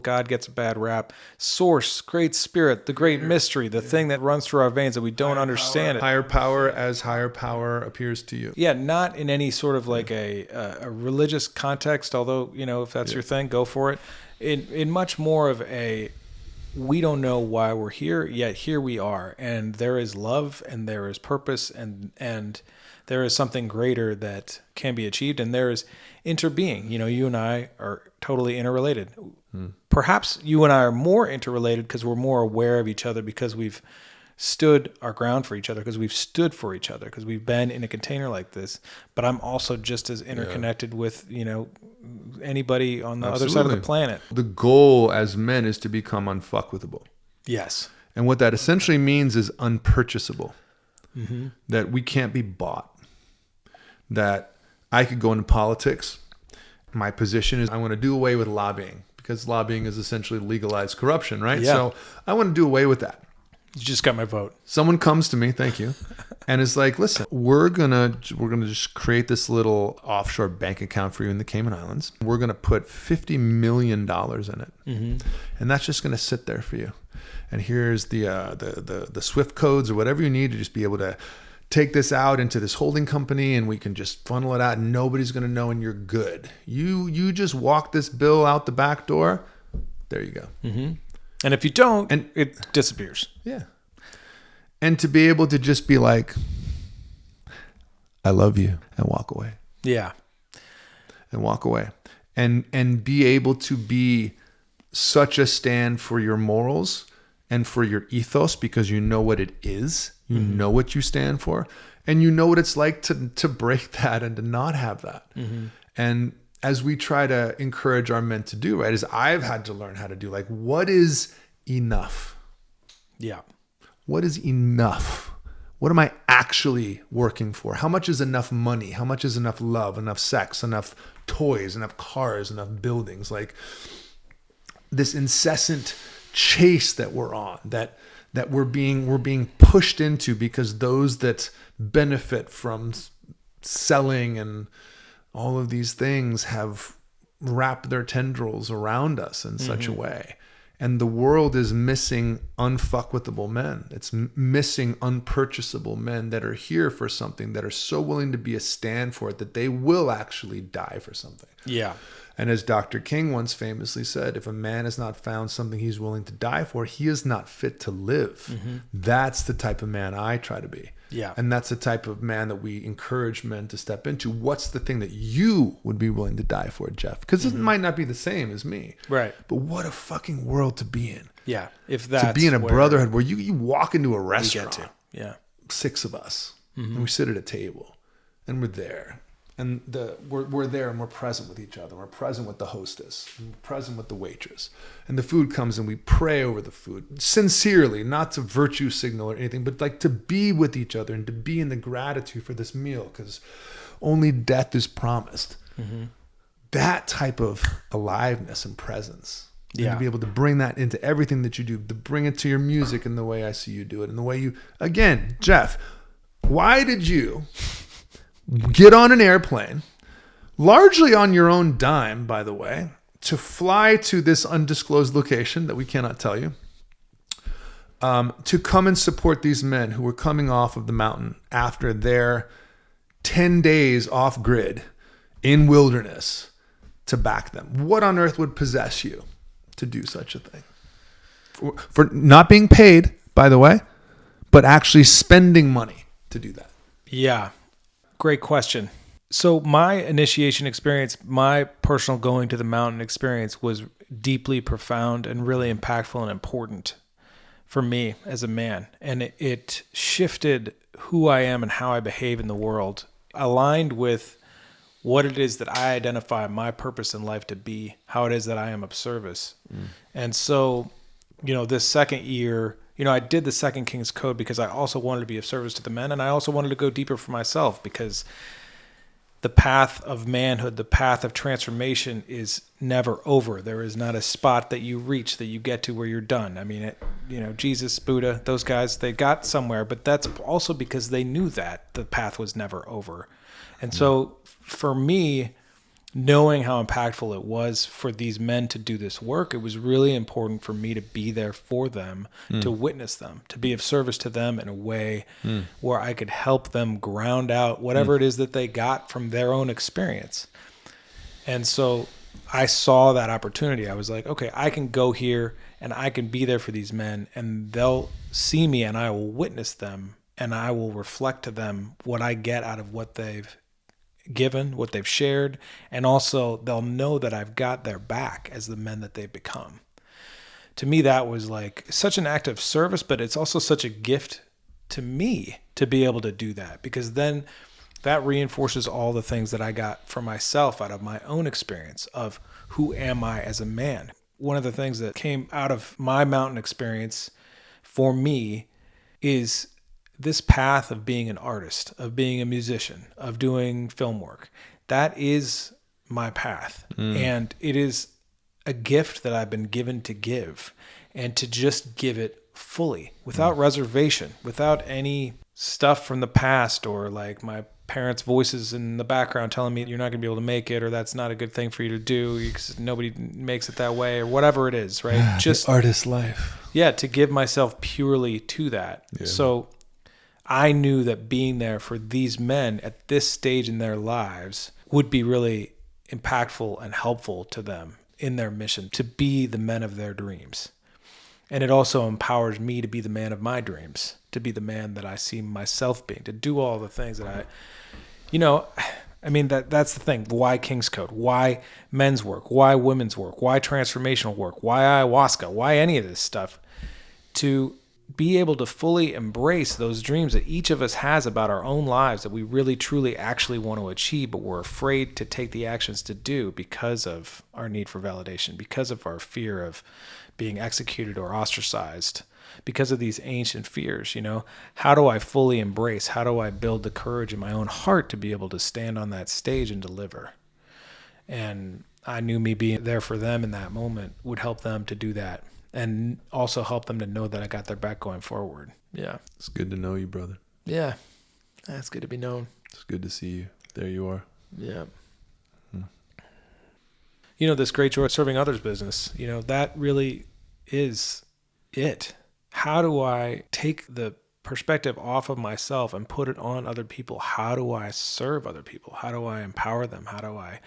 God gets a bad rap. Source, great spirit, the great mystery, the thing that runs through our veins that we don't understand. Higher power as higher power appears to you. Not in any sort of like a religious context, although, if that's your thing, go for it. In much more of a, we don't know why we're here, yet here we are. And there is love and there is purpose and there is something greater that can be achieved. And there is interbeing. You and I are totally interrelated. Perhaps you and I are more interrelated because we're more aware of each other, because we've stood our ground for each other, because we've stood for each other, because we've been in a container like this. But I'm also just as interconnected with, anybody on the other side of the planet. The goal as men is to become unfuckwithable. Yes. And what that essentially means is unpurchasable. That we can't be bought. That I could go into politics. My position is I want to do away with lobbying, because lobbying is essentially legalized corruption, right? So I want to do away with that. You just got my vote. Someone comes to me, thank you, and is like, listen, we're gonna just create this little offshore bank account for you in the Cayman Islands. We're gonna put $50 million in it, and that's just gonna sit there for you. And here's the SWIFT codes or whatever you need to just be able to take this out into this holding company, and we can just funnel it out, and nobody's gonna know, and you're good. You just walk this bill out the back door. There you go. And if you don't, it disappears. And to be able to just be like, I love you, and walk away. And walk away. And be able to be such a stand for your morals and for your ethos, because you know what it is. You know what you stand for. And you know what it's like to break that and to not have that. And as we try to encourage our men to do, right, is I've had to learn how to do, like, what is enough? What is enough? What am I actually working for? How much is enough money? How much is enough love, enough sex, enough toys, enough cars, enough buildings? Like this incessant chase that we're on, that we're being pushed into, because those that benefit from selling and all of these things have wrapped their tendrils around us in such a way. And the world is missing unfuckwithable men. It's missing unpurchasable men that are here for something, that are so willing to be a stand for it that they will actually die for something. Yeah. And as Dr. King once famously said, if a man has not found something he's willing to die for, he is not fit to live. Mm-hmm. That's the type of man I try to be. Yeah. And that's the type of man that we encourage men to step into. What's the thing that you would be willing to die for, Jeff? Because it might not be the same as me. Right. But what a fucking world to be in. Yeah. If that's to be in a brotherhood where you walk into a restaurant. Get to. Yeah. 6 of us. Mm-hmm. And we sit at a table. And we're there. And we're there and we're present with each other. We're present with the hostess. We're present with the waitress. And the food comes and we pray over the food. Sincerely, not to virtue signal or anything, but like to be with each other and to be in the gratitude for this meal, because only death is promised. Mm-hmm. That type of aliveness and presence. Yeah. And to be able to bring that into everything that you do, to bring it to your music and the way I see you do it. And the way you, again, Jeff, why did you get on an airplane, largely on your own dime, by the way, to fly to this undisclosed location that we cannot tell you, to come and support these men who were coming off of the mountain after their 10 days off grid in wilderness, to back them? What on earth would possess you to do such a thing? For not being paid, by the way, but actually spending money to do that. Yeah. Great question. So my initiation experience, my personal going to the mountain experience, was deeply profound and really impactful and important for me as a man. And it shifted who I am and how I behave in the world, aligned with what it is that I identify my purpose in life to be, how it is that I am of service. And so, this second year, I did the Second King's Code because I also wanted to be of service to the men, and I also wanted to go deeper for myself, because the path of manhood, the path of transformation is never over. There is not a spot that you reach, that you get to where you're done. I mean, Jesus, Buddha, those guys, they got somewhere, but that's also because they knew that the path was never over. And so for me, knowing how impactful it was for these men to do this work, it was really important for me to be there for them, to witness them, to be of service to them in a way where I could help them ground out whatever it is that they got from their own experience. And so I saw that opportunity. I was like, okay, I can go here and I can be there for these men, and they'll see me and I will witness them, and I will reflect to them what I get out of what they've given, what they've shared, and also they'll know that I've got their back as the men that they've become. To me, that was like such an act of service, but it's also such a gift to me to be able to do that, because then that reinforces all the things that I got for myself out of my own experience of who am I as a man. One of the things that came out of my mountain experience for me is this path of being an artist, of being a musician, of doing film work. That is my path. And it is a gift that I've been given to give, and to just give it fully, without reservation, without any stuff from the past, or like my parents' voices in the background telling me you're not going to be able to make it, or that's not a good thing for you to do because nobody makes it that way, or whatever it is, right? Just the artist life. Yeah, to give myself purely to that. Yeah. So I knew that being there for these men at this stage in their lives would be really impactful and helpful to them in their mission to be the men of their dreams. And it also empowers me to be the man of my dreams, to be the man that I see myself being, to do all the things that that's the thing. Why King's Code? Why men's work? Why women's work? Why transformational work? Why ayahuasca? Why any of this stuff? To be able to fully embrace those dreams that each of us has about our own lives that we really, truly, actually want to achieve, but we're afraid to take the actions to do because of our need for validation, because of our fear of being executed or ostracized, because of these ancient fears. How do I fully embrace? How do I build the courage in my own heart to be able to stand on that stage and deliver? And I knew me being there for them in that moment would help them to do that, and also help them to know that I got their back going forward. Yeah. It's good to know you, brother. Yeah. That's good to be known. It's good to see you. There you are. Yeah. This great joy of serving others business, that really is it. How do I take the perspective off of myself and put it on other people? How do I serve other people? How do I empower them? How do I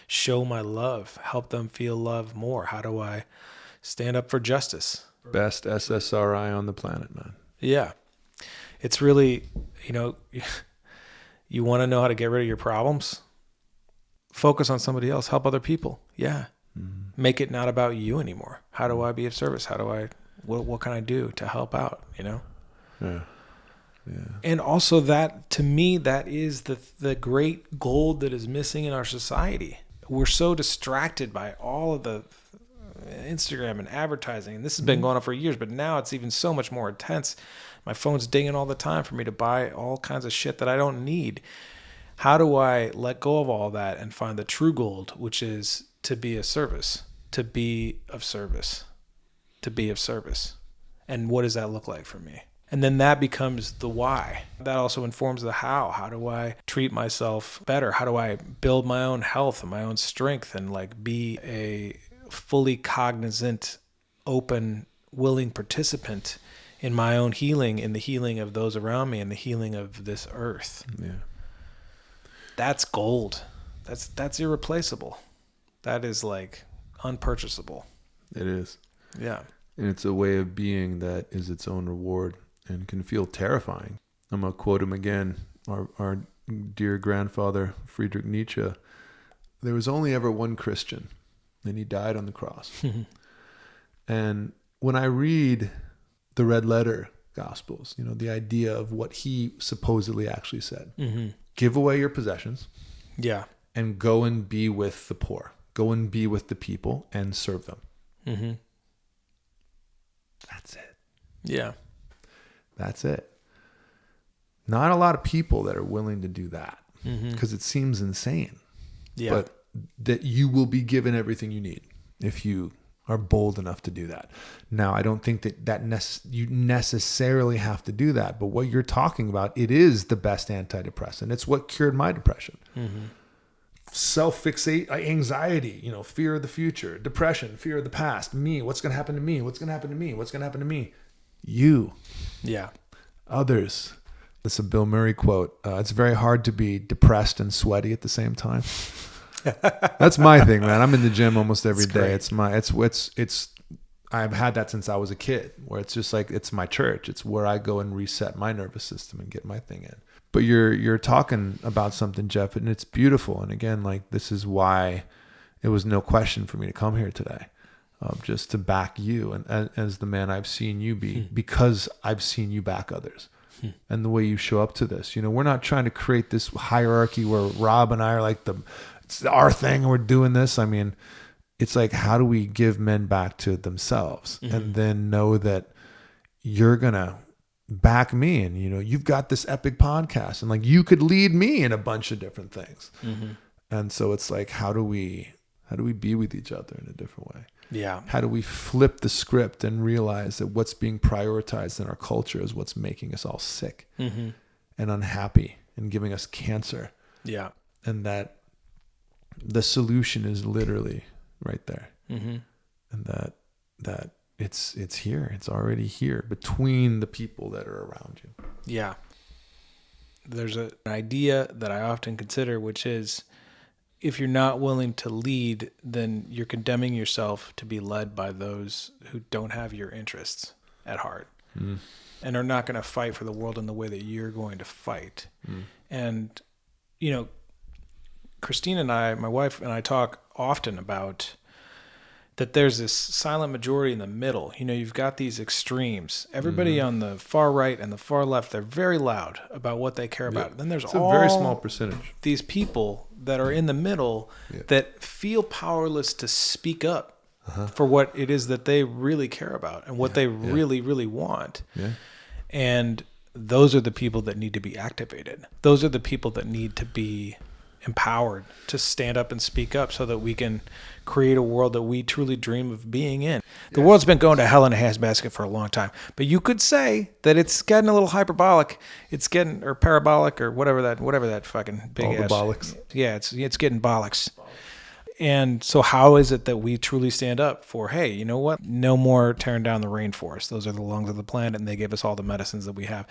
show my love, help them feel love more? How do I stand up for justice? Best SSRI on the planet, man. Yeah. It's really, you want to know how to get rid of your problems? Focus on somebody else, help other people. Yeah. Mm-hmm. Make it not about you anymore. How do I be of service? What can I do to help out, Yeah. Yeah. And also that, to me, that is the great gold that is missing in our society. We're so distracted by all of the Instagram and advertising. And this has been going on for years, but now it's even so much more intense. My phone's dinging all the time for me to buy all kinds of shit that I don't need. How do I let go of all that and find the true gold, which is to be of service, to be of service, to be of service? And what does that look like for me? And then that becomes the why. That also informs the how. How do I treat myself better? How do I build my own health and my own strength and be a fully cognizant, open, willing participant in my own healing, in the healing of those around me, and the healing of this earth? Yeah. That's gold. That's irreplaceable. That is unpurchasable. It is. Yeah. And it's a way of being that is its own reward and can feel terrifying. I'm going to quote him again, our dear grandfather, Friedrich Nietzsche. There was only ever one Christian, and he died on the cross. And when I read the red letter Gospels, the idea of what he supposedly actually said, give away your possessions, yeah, and go and be with the poor, go and be with the people and serve them. Mm-hmm. That's it. Yeah. That's it. Not a lot of people that are willing to do that because it seems insane. Yeah. But that you will be given everything you need if you are bold enough to do that. Now, I don't think you necessarily have to do that, but what you're talking about, it is the best antidepressant. It's what cured my depression. Mm-hmm. Self-fixate, anxiety, fear of the future, depression, fear of the past, me, what's going to happen to me? What's going to happen to me? What's going to happen to me? You. Yeah. Others. It's a Bill Murray quote. It's very hard to be depressed and sweaty at the same time. That's my thing, man. I'm in the gym almost every day. It's I've had that since I was a kid, where it's just it's my church. It's where I go and reset my nervous system and get my thing in. But you're talking about something, Jeff, and it's beautiful. And again, this is why it was no question for me to come here today, just to back you and as the man I've seen you be, because I've seen you back others. And the way you show up to this, we're not trying to create this hierarchy where Rob and I are it's our thing and we're doing this. I mean, it's how do we give men back to themselves and then know that you're going to back me and, you've got this epic podcast and you could lead me in a bunch of different things. Mm-hmm. And so it's how do we be with each other in a different way? Yeah. How do we flip the script and realize that what's being prioritized in our culture is what's making us all sick and unhappy and giving us cancer? Yeah. And that the solution is literally right there. Mm-hmm. And that it's here. It's already here between the people that are around you. Yeah. There's an idea that I often consider, which is, if you're not willing to lead, then you're condemning yourself to be led by those who don't have your interests at heart and are not going to fight for the world in the way that you're going to fight. And, Christine and I, my wife and I, talk often about that there's this silent majority in the middle. You've got these extremes. Everybody on the far right and the far left, they're very loud about what they care about. Then there's a very small percentage. These people that are in the middle that feel powerless to speak up for what it is that they really care about and what they really, really want. Yeah. And those are the people that need to be activated. Those are the people that need to be empowered to stand up and speak up so that we can create a world that we truly dream of being in. The world's been going to hell in a handbasket for a long time, but you could say that it's getting a little hyperbolic. It's getting, or parabolic, or whatever that fucking big all ass. The bollocks. Yeah, it's getting bollocks. And so how is it that we truly stand up for, hey, you know what? No more tearing down the rainforest. Those are the lungs of the planet, and they give us all the medicines that we have.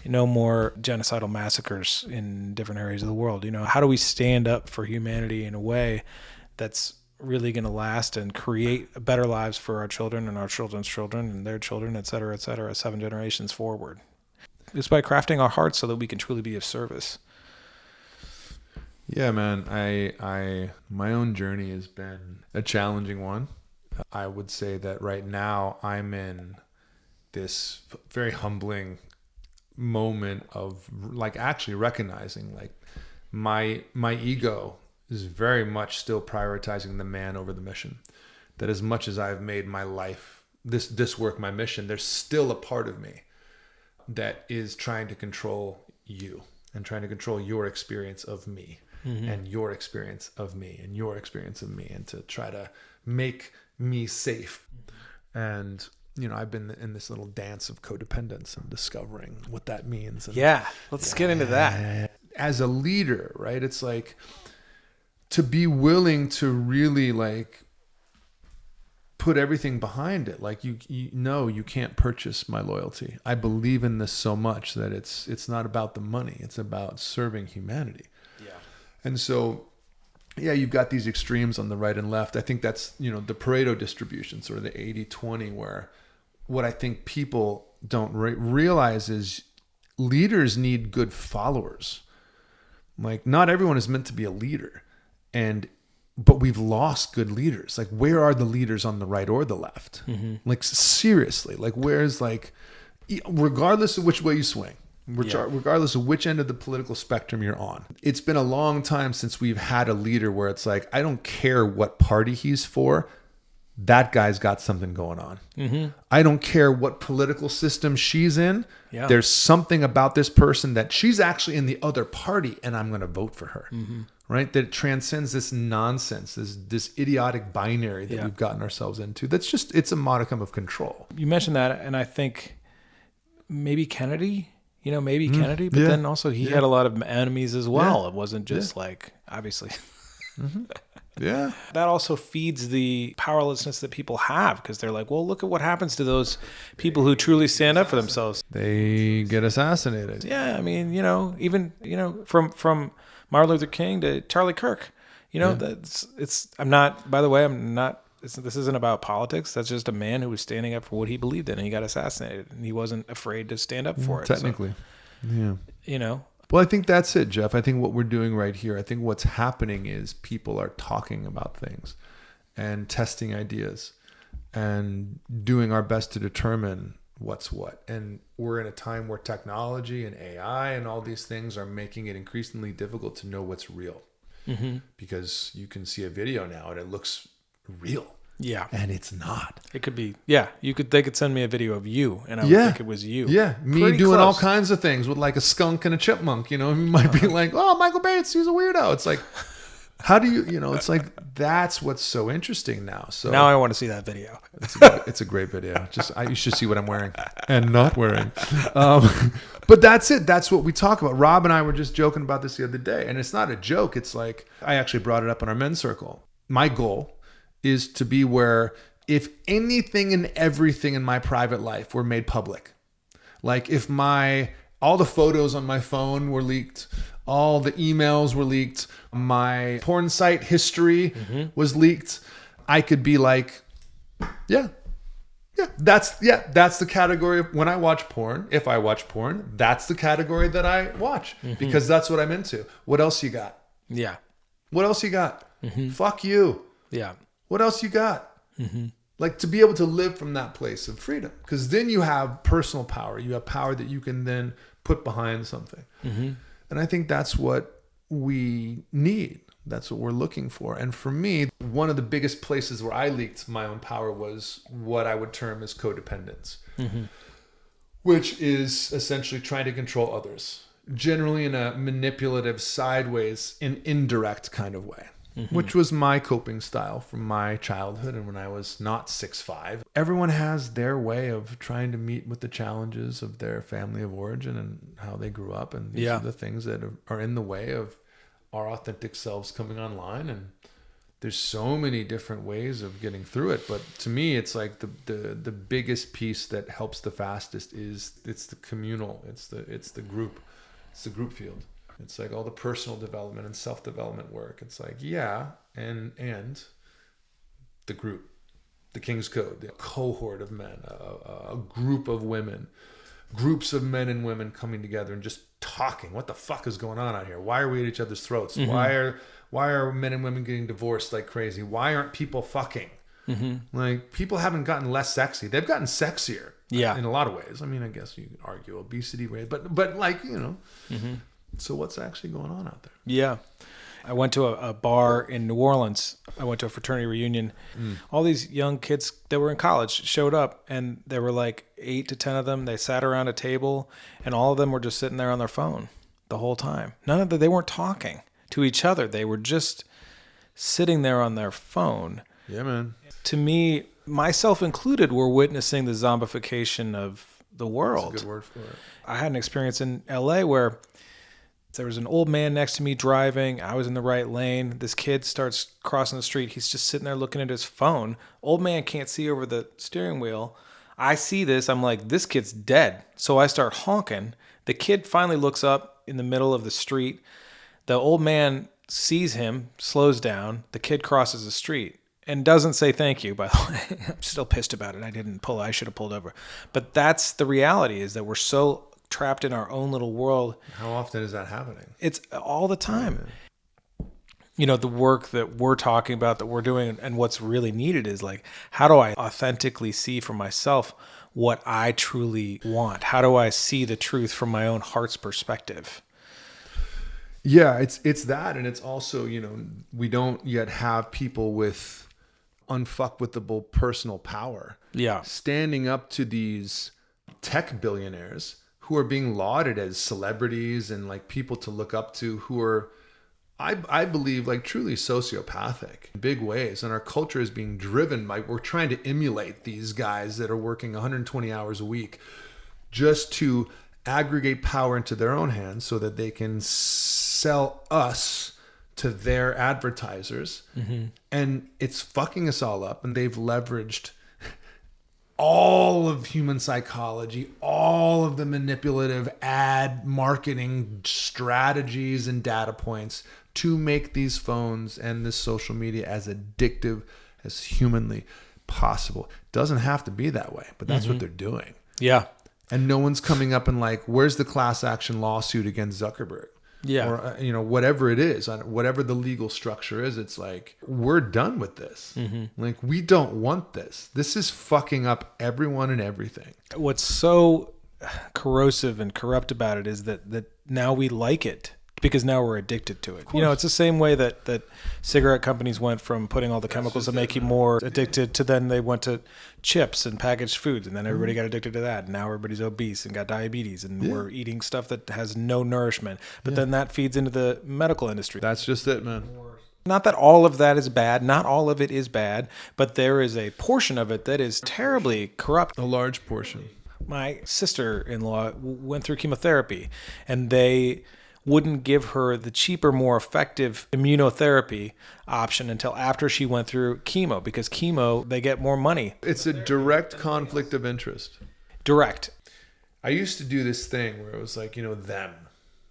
No more genocidal massacres in different areas of the world. How do we stand up for humanity in a way that's really going to last and create better lives for our children and our children's children and their children, et cetera, 7 generations forward? It's by crafting our hearts so that we can truly be of service. Yeah, man. My own journey has been a challenging one. I would say that right now I'm in this very humbling moment of like actually recognizing like my ego is very much still prioritizing the man over the mission. That as much as I've made my life, this work my mission, there's still a part of me that is trying to control you and trying to control your experience of me. Mm-hmm. And your experience of me and your experience of me, and to try to make me safe. And, I've been in this little dance of codependence and discovering what that means. And let's get into that. As a leader, right? It's like to be willing to really like put everything behind it. Like you can't purchase my loyalty. I believe in this so much that it's not about the money. It's about serving humanity. And so, you've got these extremes on the right and left. I think that's, the Pareto distribution, sort of the 80-20, where what I think people don't realize is leaders need good followers. Like, not everyone is meant to be a leader. But we've lost good leaders. Like, where are the leaders on the right or the left? Mm-hmm. Like, seriously, like, where's like, regardless of which way you swing, regardless of which end of the political spectrum you're on. It's been a long time since we've had a leader where it's like, I don't care what party he's for, that guy's got something going on. Mm-hmm. I don't care what political system she's in. Yeah. There's something about this person that she's actually in the other party and I'm going to vote for her. Mm-hmm. Right? That transcends this nonsense, this idiotic binary that we've gotten ourselves into. It's a modicum of control. You mentioned that, and I think maybe Kennedy... Kennedy, but then also he had a lot of enemies as well. It wasn't just like, obviously. Mm-hmm. Yeah. That also feeds the powerlessness that people have, because they're like, well, look at what happens to those people who truly stand up for themselves. They get assassinated. Yeah. I mean, even, from Martin Luther King to Charlie Kirk, this isn't about politics. That's just a man who was standing up for what he believed in, and he got assassinated, and he wasn't afraid to stand up for it. Technically. So, Well, I think that's it, Jeff. I think what we're doing right here, I think what's happening is people are talking about things and testing ideas and doing our best to determine what's what. And we're in a time where technology and AI and all these things are making it increasingly difficult to know what's real. Mm-hmm. Because you can see a video now and it looks real. Yeah. And it's not. It could be, they could send me a video of you and I would think it was you. Yeah. Me pretty doing close. All kinds of things with like a skunk and a chipmunk, you might be like, oh, Michael Bates, he's a weirdo. It's like, how do you, it's like, that's what's so interesting now. So now I want to see that video. It's a great video. You should see what I'm wearing and not wearing. But that's it. That's what we talk about. Rob and I were just joking about this the other day, and it's not a joke. It's like, I actually brought it up in our men's circle. My goal is to be where if anything and everything in my private life were made public, like if all the photos on my phone were leaked, all the emails were leaked, my porn site history was leaked, I could be like, that's the category of when I watch porn. If I watch porn, that's the category that I watch because that's what I'm into. What else you got? Yeah. What else you got? Fuck you. Yeah. What else you got? Like to be able to live from that place of freedom, because then you have personal power. You have power that you can then put behind something. And I think that's what we need. That's what we're looking for. And for me, one of the biggest places where I leaked my own power was what I would term as codependence, which is essentially trying to control others, generally in a manipulative, sideways, and indirect kind of way. Which was my coping style from my childhood and when I was not 6'5". Everyone has their way of trying to meet with the challenges of their family of origin and how they grew up. And these are the things that are in the way of our authentic selves coming online. And there's so many different ways of getting through it. But to me, it's like the biggest piece that helps the fastest is it's the communal, it's the group field. It's like all the personal development and self-development work. It's like, and the group, the King's Code, the cohort of men, a group of women, groups of men and women coming together and just talking. What the fuck is going on out here? Why are we at each other's throats? Mm-hmm. Why are men and women getting divorced like crazy? Why aren't people fucking? Mm-hmm. Like, people haven't gotten less sexy. They've gotten sexier. Yeah. In a lot of ways. I mean, I guess you could argue obesity rate, but like, you know. Mm-hmm. So what's actually going on out there? Yeah. I went to a bar in New Orleans. I went to a fraternity reunion. All these young kids that were in college showed up, and there were like 8 to 10 of them. They sat around a table, and all of them were just sitting there on their phone the whole time. None of them, they weren't talking to each other. They were just sitting there on their phone. Yeah, man. To me, myself included, were witnessing the zombification of the world. That's a good word for it. I had an experience in LA where there was an old man next to me driving. I was in the right lane. This kid starts crossing the street. He's just sitting there looking at his phone. Old man can't see over the steering wheel. I see this. I'm like, this kid's dead. So I start honking. The kid finally looks up in the middle of the street. The old man sees him, slows down. The kid crosses the street and doesn't say thank you, by the way. I'm still pissed about it. I should have pulled over. But that's the reality, is that we're so trapped in our own little world. How often is that happening? It's all the time. You know, the work that we're talking about, that we're doing, and what's really needed is like, how do I authentically see for myself what I truly want? How do I see the truth from my own heart's perspective? Yeah, it's that, and it's also, you know, we don't yet have people with unfuckwithable personal power. Yeah. Standing up to these tech billionaires who are being lauded as celebrities and like people to look up to, who are, I believe, like truly sociopathic in big ways. And our culture is being driven by, we're trying to emulate these guys that are working 120 hours a week just to aggregate power into their own hands so that they can sell us to their advertisers. Mm-hmm. And it's fucking us all up. And they've leveraged all of human psychology, all of the manipulative ad marketing strategies and data points to make these phones and this social media as addictive as humanly possible. It doesn't have to be that way, but that's what they're doing. Yeah. And no one's coming up and like, where's the class action lawsuit against Zuckerberg? Yeah. Or, you know, whatever it is, whatever the legal structure is, it's like, we're done with this. Mm-hmm. Like, we don't want this. This is fucking up everyone and everything. What's so corrosive and corrupt about it is that now we like it, because now we're addicted to it. You know, it's the same way that cigarette companies went from putting all the chemicals to make you more addicted to, then they went to chips and packaged foods, and then everybody got addicted to that. And now everybody's obese and got diabetes, and we're eating stuff that has no nourishment. But then that feeds into the medical industry. That's just it, man. Not that all of that is bad. Not all of it is bad. But there is a portion of it that is terribly corrupt. A large portion. My sister-in-law went through chemotherapy, and they wouldn't give her the cheaper, more effective immunotherapy option until after she went through chemo, because chemo, they get more money. It's a direct conflict of interest. Direct. I used to do this thing where it was like, you know, them,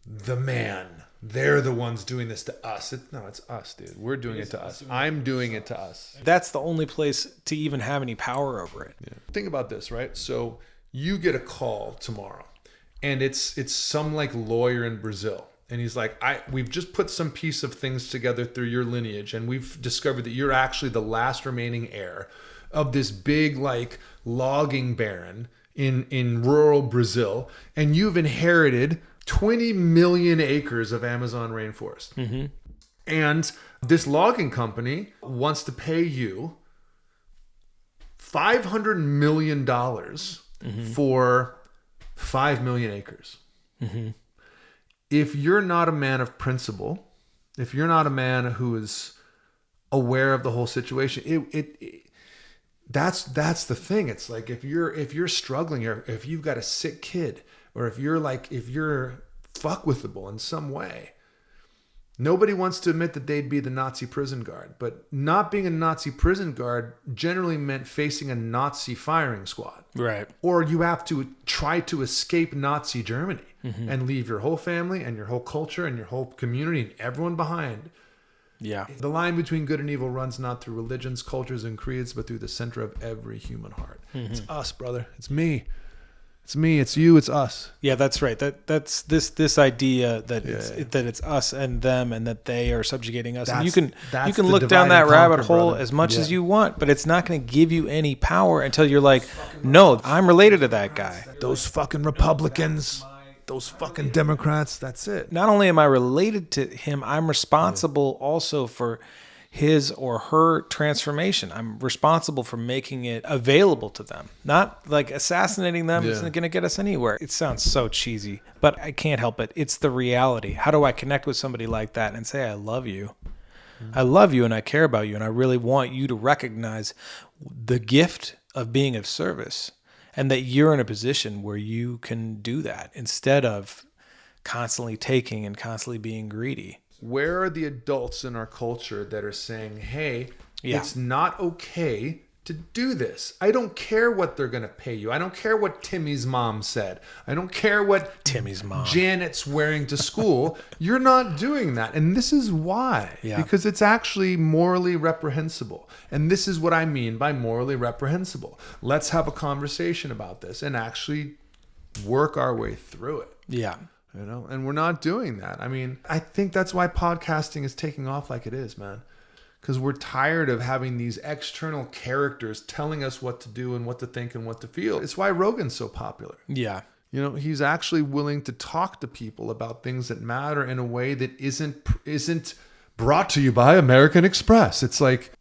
the man, they're the ones doing this to us. It's us, dude. We're doing it to us. I'm doing it to us. That's the only place to even have any power over it. Yeah. Think about this, right? So you get a call tomorrow, and it's some like lawyer in Brazil. And he's like, we've just put some piece of things together through your lineage, and we've discovered that you're actually the last remaining heir of this big like logging baron in rural Brazil, and you've inherited 20 million acres of Amazon rainforest. Mm-hmm. And this logging company wants to pay you $500 million for 5 million acres. Mm-hmm. If you're not a man of principle, if you're not a man who is aware of the whole situation, that's the thing. It's like if you're struggling, or if you've got a sick kid, or if you're fuckwithable in some way, Nobody wants to admit that they'd be the Nazi prison guard, but not being a Nazi prison guard generally meant facing a Nazi firing squad. Right. Or you have to try to escape Nazi Germany and leave your whole family and your whole culture and your whole community and everyone behind. Yeah. The line between good and evil runs not through religions, cultures, and creeds, but through the center of every human heart. It's us, brother. It's me. It's me. It's you. It's us. Yeah, that's right. That's this idea that it's us and them, and that they are subjugating us. And you can look down that rabbit hole as much as you want, but it's not going to give you any power until you're like, no, I'm related to that guy. Those fucking Republicans, those fucking Democrats. That's it. Not only am I related to him, I'm responsible also for his or her transformation. I'm responsible for making it available to them. Not like assassinating them isn't going to get us anywhere. It sounds so cheesy, but I can't help it. It's the reality. How do I connect with somebody like that and say, I love you? I love you and I care about you, and I really want you to recognize the gift of being of service, and that you're in a position where you can do that instead of constantly taking and constantly being greedy. Where are the adults in our culture that are saying, hey, it's not okay to do this? I don't care what they're going to pay you. I don't care what Timmy's mom said. I don't care what Timmy's mom, Janet's wearing to school. You're not doing that. And this is why. Yeah. Because it's actually morally reprehensible. And this is what I mean by morally reprehensible. Let's have a conversation about this and actually work our way through it. Yeah. You know, and we're not doing that. I mean, I think that's why podcasting is taking off like it is, man. Because we're tired of having these external characters telling us what to do and what to think and what to feel. It's why Rogan's so popular. Yeah. You know, he's actually willing to talk to people about things that matter in a way that isn't brought to you by American Express. It's like,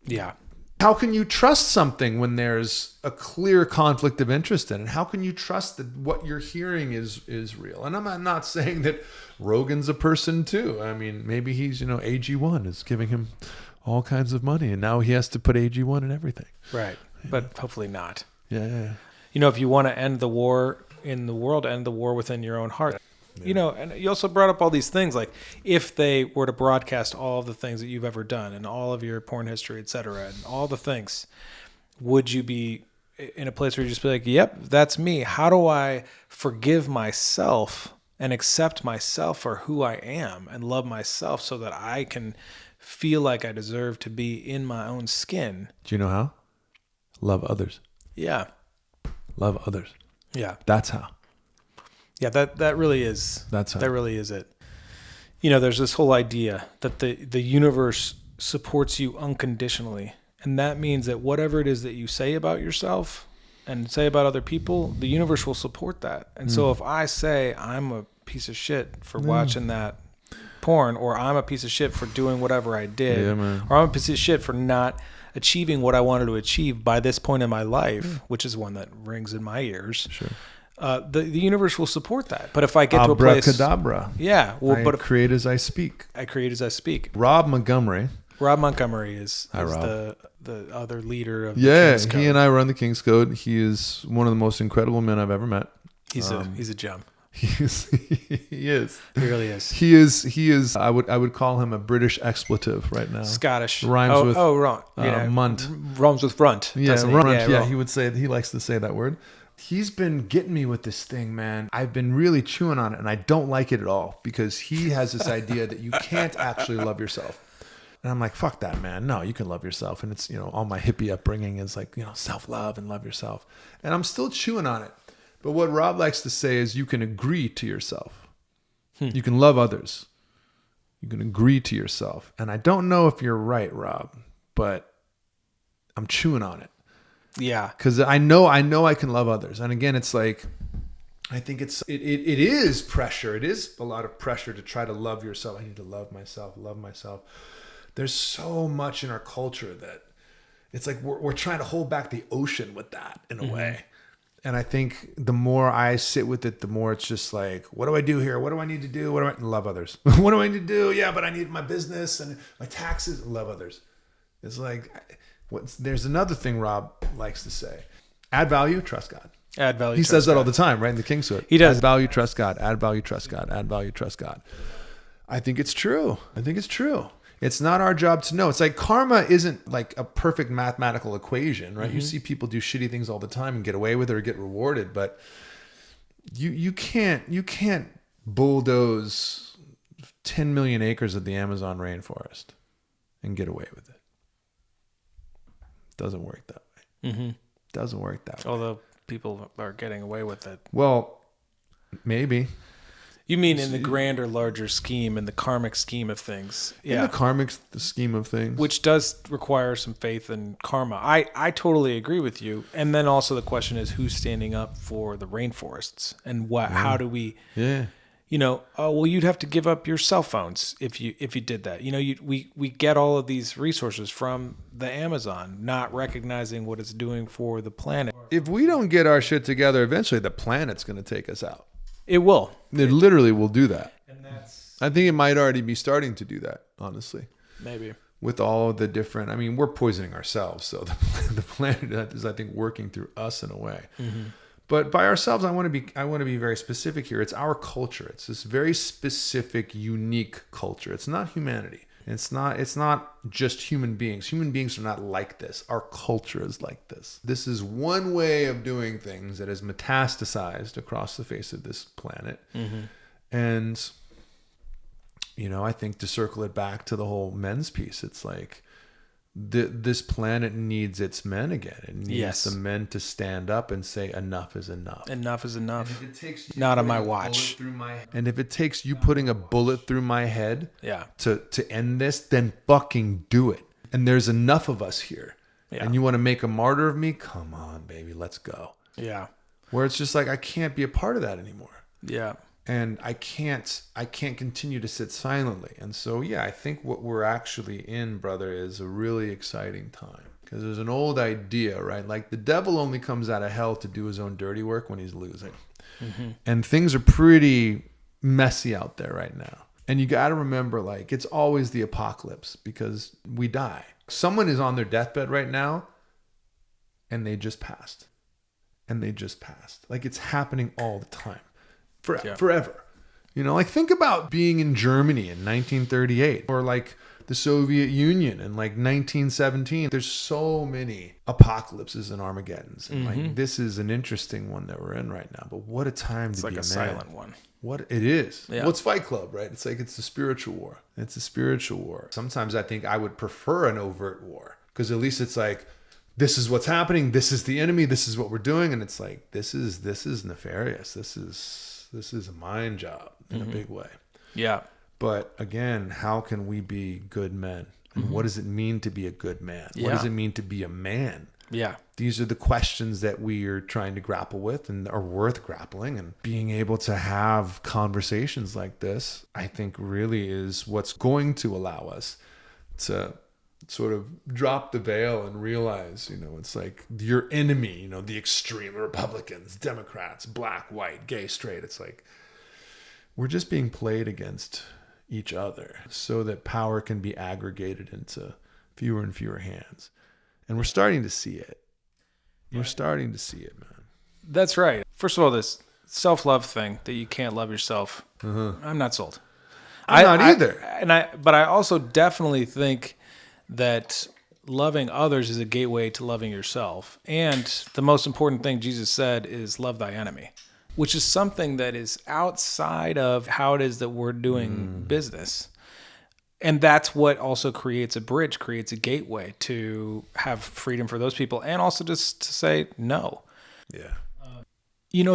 how can you trust something when there's a clear conflict of interest in it? How can you trust that what you're hearing is real? And I'm not saying that Rogan's a person too. I mean, maybe he's, AG1 is giving him all kinds of money, and now he has to put AG1 in everything. Right. But hopefully not. Yeah. If you want to end the war in the world, end the war within your own heart. And you also brought up all these things, like if they were to broadcast all of the things that you've ever done and all of your porn history, et cetera, and all the things, would you be in a place where you just be like, yep, that's me. How do I forgive myself and accept myself for who I am and love myself so that I can feel like I deserve to be in my own skin? Do you know how? Love others. Yeah. Love others. Yeah. That's how. Yeah, that really is. That's how. That really is it. There's this whole idea that the universe supports you unconditionally. And that means that whatever it is that you say about yourself and say about other people, the universe will support that. And so if I say I'm a piece of shit for watching that porn, or I'm a piece of shit for doing whatever I did, or I'm a piece of shit for not achieving what I wanted to achieve by this point in my life, which is one that rings in my ears. Sure. The universe will support that. But if I get to a place... Abracadabra. Yeah. Well, I create as I speak. I create as I speak. Rob Montgomery is the other leader of the King's Code. He and I run the King's Code. He is one of the most incredible men I've ever met. He's a gem. He is. He really is. He is. I would call him a British expletive right now. Scottish. Rhymes with wrong. munt. Rhymes with runt. Yeah, runt. Yeah, he would say. He likes to say that word. He's been getting me with this thing, man. I've been really chewing on it, and I don't like it at all, because he has this idea that you can't actually love yourself. And I'm like, fuck that, man. No, you can love yourself. And it's, all my hippie upbringing is like, self-love and love yourself. And I'm still chewing on it. But what Rob likes to say is you can agree to yourself. You can love others. You can agree to yourself. And I don't know if you're right, Rob, but I'm chewing on it. Yeah. Because I know I can love others. And again, it's like, I think it is pressure. It is a lot of pressure to try to love yourself. I need to love myself. There's so much in our culture that it's like we're trying to hold back the ocean with that in a way. And I think the more I sit with it, the more it's just like, what do I do here? What do I need to do? Love others. What do I need to do? Yeah, but I need my business and my taxes. Love others. It's like, there's another thing Rob likes to say. Add value, trust God. Add value. He says that all the time, right? In the King's Code. He does. Add value, trust God. Add value, trust God. Add value, trust God. I think it's true. It's not our job to know. It's like karma isn't like a perfect mathematical equation, right? You see people do shitty things all the time and get away with it or get rewarded, but you can't bulldoze 10 million acres of the Amazon rainforest and get away with it. Doesn't work that way. Doesn't work that way. Although people are getting away with it. Well, maybe. You mean in the grander, larger scheme, in the karmic scheme of things. Yeah. In the karmic scheme of things. Which does require some faith in karma. I totally agree with you. And then also the question is who's standing up for the rainforests and how do we, well, you'd have to give up your cell phones if you did that. We get all of these resources from the Amazon, not recognizing what it's doing for the planet. If we don't get our shit together, eventually the planet's going to take us out. It will. It literally will do that. And I think it might already be starting to do that, honestly. Maybe. With all of the different, we're poisoning ourselves. So the planet is, I think, working through us in a way. But by ourselves, I want to be very specific here. It's our culture. It's this very specific, unique culture. It's not humanity. It's not just human beings. Human beings are not like this. Our culture is like this. This is one way of doing things that is metastasized across the face of this planet. And, I think to circle it back to the whole men's piece, it's like this planet needs its men again. It needs the men to stand up and say enough is enough. Enough is enough. Not on my watch. And if it takes you putting a bullet through my head to end this, then fucking do it. And there's enough of us here. Yeah. And you want to make a martyr of me? Come on, baby, let's go. Yeah. Where it's just like, I can't be a part of that anymore. Yeah. And I can't continue to sit silently. And so, I think what we're actually in, brother, is a really exciting time. Because there's an old idea, right? Like the devil only comes out of hell to do his own dirty work when he's losing. And things are pretty messy out there right now. And you got to remember, like, it's always the apocalypse because we die. Someone is on their deathbed right now and they just passed. Like it's happening all the time. Forever. Like think about being in Germany in 1938 or like the Soviet Union in like 1917. There's so many apocalypses and Armageddons. And like this is an interesting one that we're in right now. But what a time to be a man. It's like a silent one. What it is. Yeah. Well, it's Fight Club, right? It's like it's a spiritual war. Sometimes I think I would prefer an overt war because at least it's like this is what's happening. This is the enemy. This is what we're doing. And it's like this is nefarious. This is a mind job in a big way. Yeah. But again, how can we be good men? And what does it mean to be a good man? What does it mean to be a man? Yeah. These are the questions that we are trying to grapple with and are worth grappling. And being able to have conversations like this, I think really is what's going to allow us to sort of drop the veil and realize, it's like your enemy, the extreme Republicans, Democrats, black, white, gay, straight. It's like we're just being played against each other so that power can be aggregated into fewer and fewer hands. And we're starting to see it. We're starting to see it, man. That's right. First of all, this self-love thing that you can't love yourself, I'm not sold. I'm not either. But I also definitely think that loving others is a gateway to loving yourself. And the most important thing Jesus said is love thy enemy, which is something that is outside of how it is that we're doing business. And that's what also creates a bridge, creates a gateway to have freedom for those people and also just to say no. Yeah.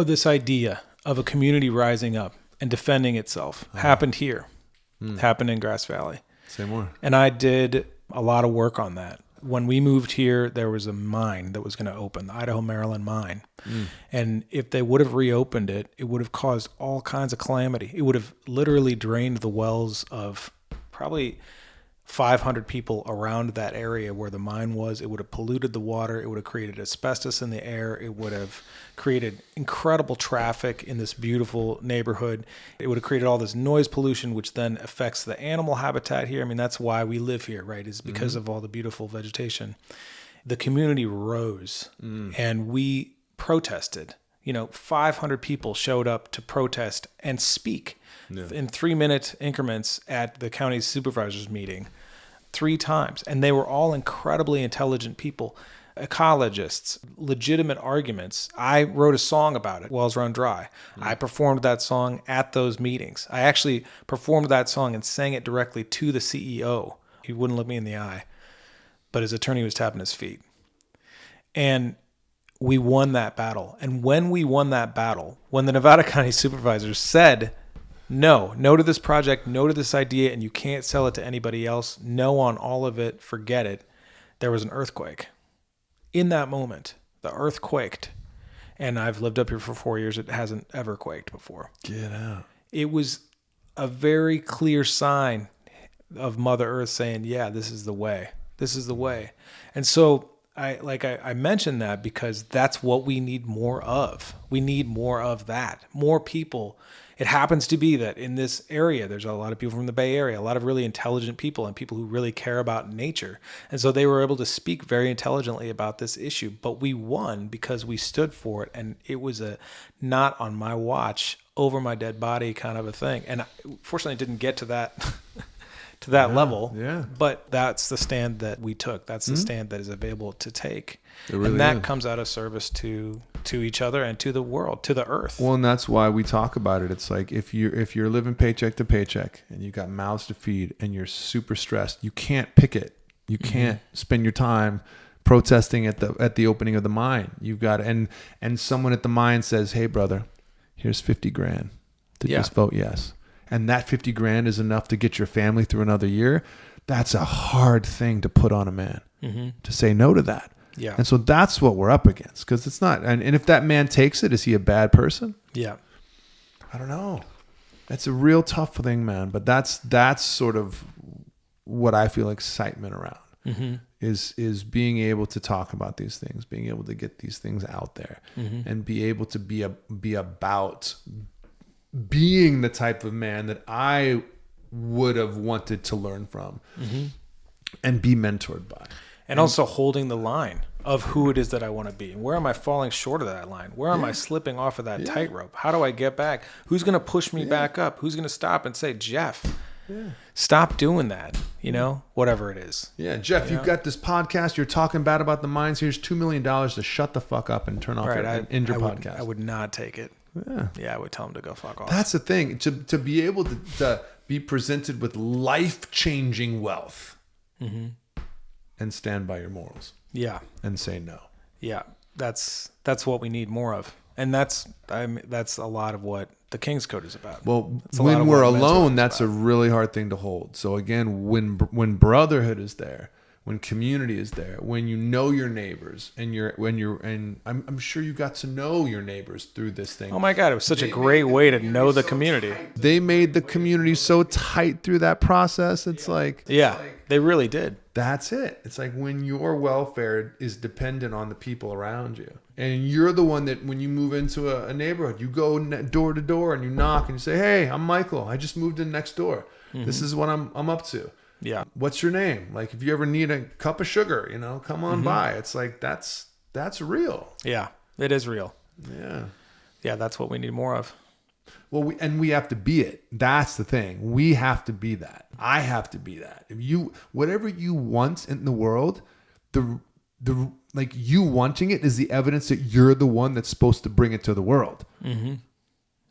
This idea of a community rising up and defending itself happened here, happened in Grass Valley. Say more. And I did a lot of work on that. When we moved here, there was a mine that was going to open, the Idaho, Maryland mine. And if they would have reopened it, it would have caused all kinds of calamity. It would have literally drained the wells of probably 500 people around that area where the mine was. It would have polluted the water. It would have created asbestos in the air. It would have created incredible traffic in this beautiful neighborhood. It would have created all this noise pollution, which then affects the animal habitat here. I mean, that's why we live here, right? Is because of all the beautiful vegetation. The community rose and we protested. 500 people showed up to protest and speak in 3-minute increments at the county supervisors meeting 3 times. And they were all incredibly intelligent people, ecologists, legitimate arguments. I wrote a song about it, Wells Run Dry. I performed that song at those meetings. I actually performed that song and sang it directly to the CEO. He wouldn't look me in the eye, but his attorney was tapping his feet. And we won that battle. And when we won that battle, when the Nevada County supervisors said, no to this project, no to this idea, and you can't sell it to anybody else, no on all of it, forget it, there was an earthquake. In that moment, the earth quaked. And I've lived up here for 4 years. It hasn't ever quaked before. Get out. It was a very clear sign of Mother Earth saying, yeah, this is the way. This is the way. And so I mentioned that because that's what we need more of. We need more of that. More people. It happens to be that in this area, there's a lot of people from the Bay Area, a lot of really intelligent people and people who really care about nature. And so they were able to speak very intelligently about this issue. But we won because we stood for it. And it was a not on my watch, over my dead body kind of a thing. And fortunately, it didn't get to that level. Yeah. But that's the stand that we took. That's the stand that is available to take. Really and that comes out of service to each other and to the world, to the earth. Well, and that's why we talk about it. It's like if you're living paycheck to paycheck and you got mouths to feed and you're super stressed, you can't picket. You can't spend your time protesting at the opening of the mine. You've got and someone at the mine says, "Hey, brother, here's $50,000 to just vote yes." And that $50,000 is enough to get your family through another year. That's a hard thing to put on a man to say no to that. Yeah. And so that's what we're up against, because it's not. And if that man takes it, is he a bad person? Yeah. I don't know. That's a real tough thing, man. But that's sort of what I feel excitement around is being able to talk about these things, being able to get these things out there, and be able to be about being the type of man that I would have wanted to learn from and be mentored by. And also holding the line of who it is that I want to be. Where am I falling short of that line? Where am I slipping off of that tightrope? How do I get back? Who's going to push me back up? Who's going to stop and say, Jeff, stop doing that? Whatever it is. Yeah, Jeff, you've got this podcast. You're talking bad about the mines. Here's $2 million to shut the fuck up and turn off your podcast. I would not take it. Yeah, I would tell him to go fuck off. That's the thing. To be able to be presented with life-changing wealth and stand by your morals. Yeah. And say no. Yeah. That's what we need more of. And that's a lot of what the King's Code is about. Well, when we're alone, that's a really hard thing to hold. So again, when brotherhood is there, when community is there, when you know your neighbors, and I'm sure you got to know your neighbors through this thing. Oh my God, it was such a great way to know the community. They made the community so tight through that process. It's they really did. That's it. It's like when your welfare is dependent on the people around you. And you're the one that when you move into a neighborhood, you go door to door and you knock and you say, "Hey, I'm Michael. I just moved in next door. This is what I'm up to. Yeah. What's your name? Like if you ever need a cup of sugar, come on by." It's like that's real. Yeah, it is real. Yeah. Yeah, that's what we need more of. Well, we have to be it. That's the thing. We have to be that. I have to be that. If whatever you want in the world, the like you wanting it is the evidence that you're the one that's supposed to bring it to the world.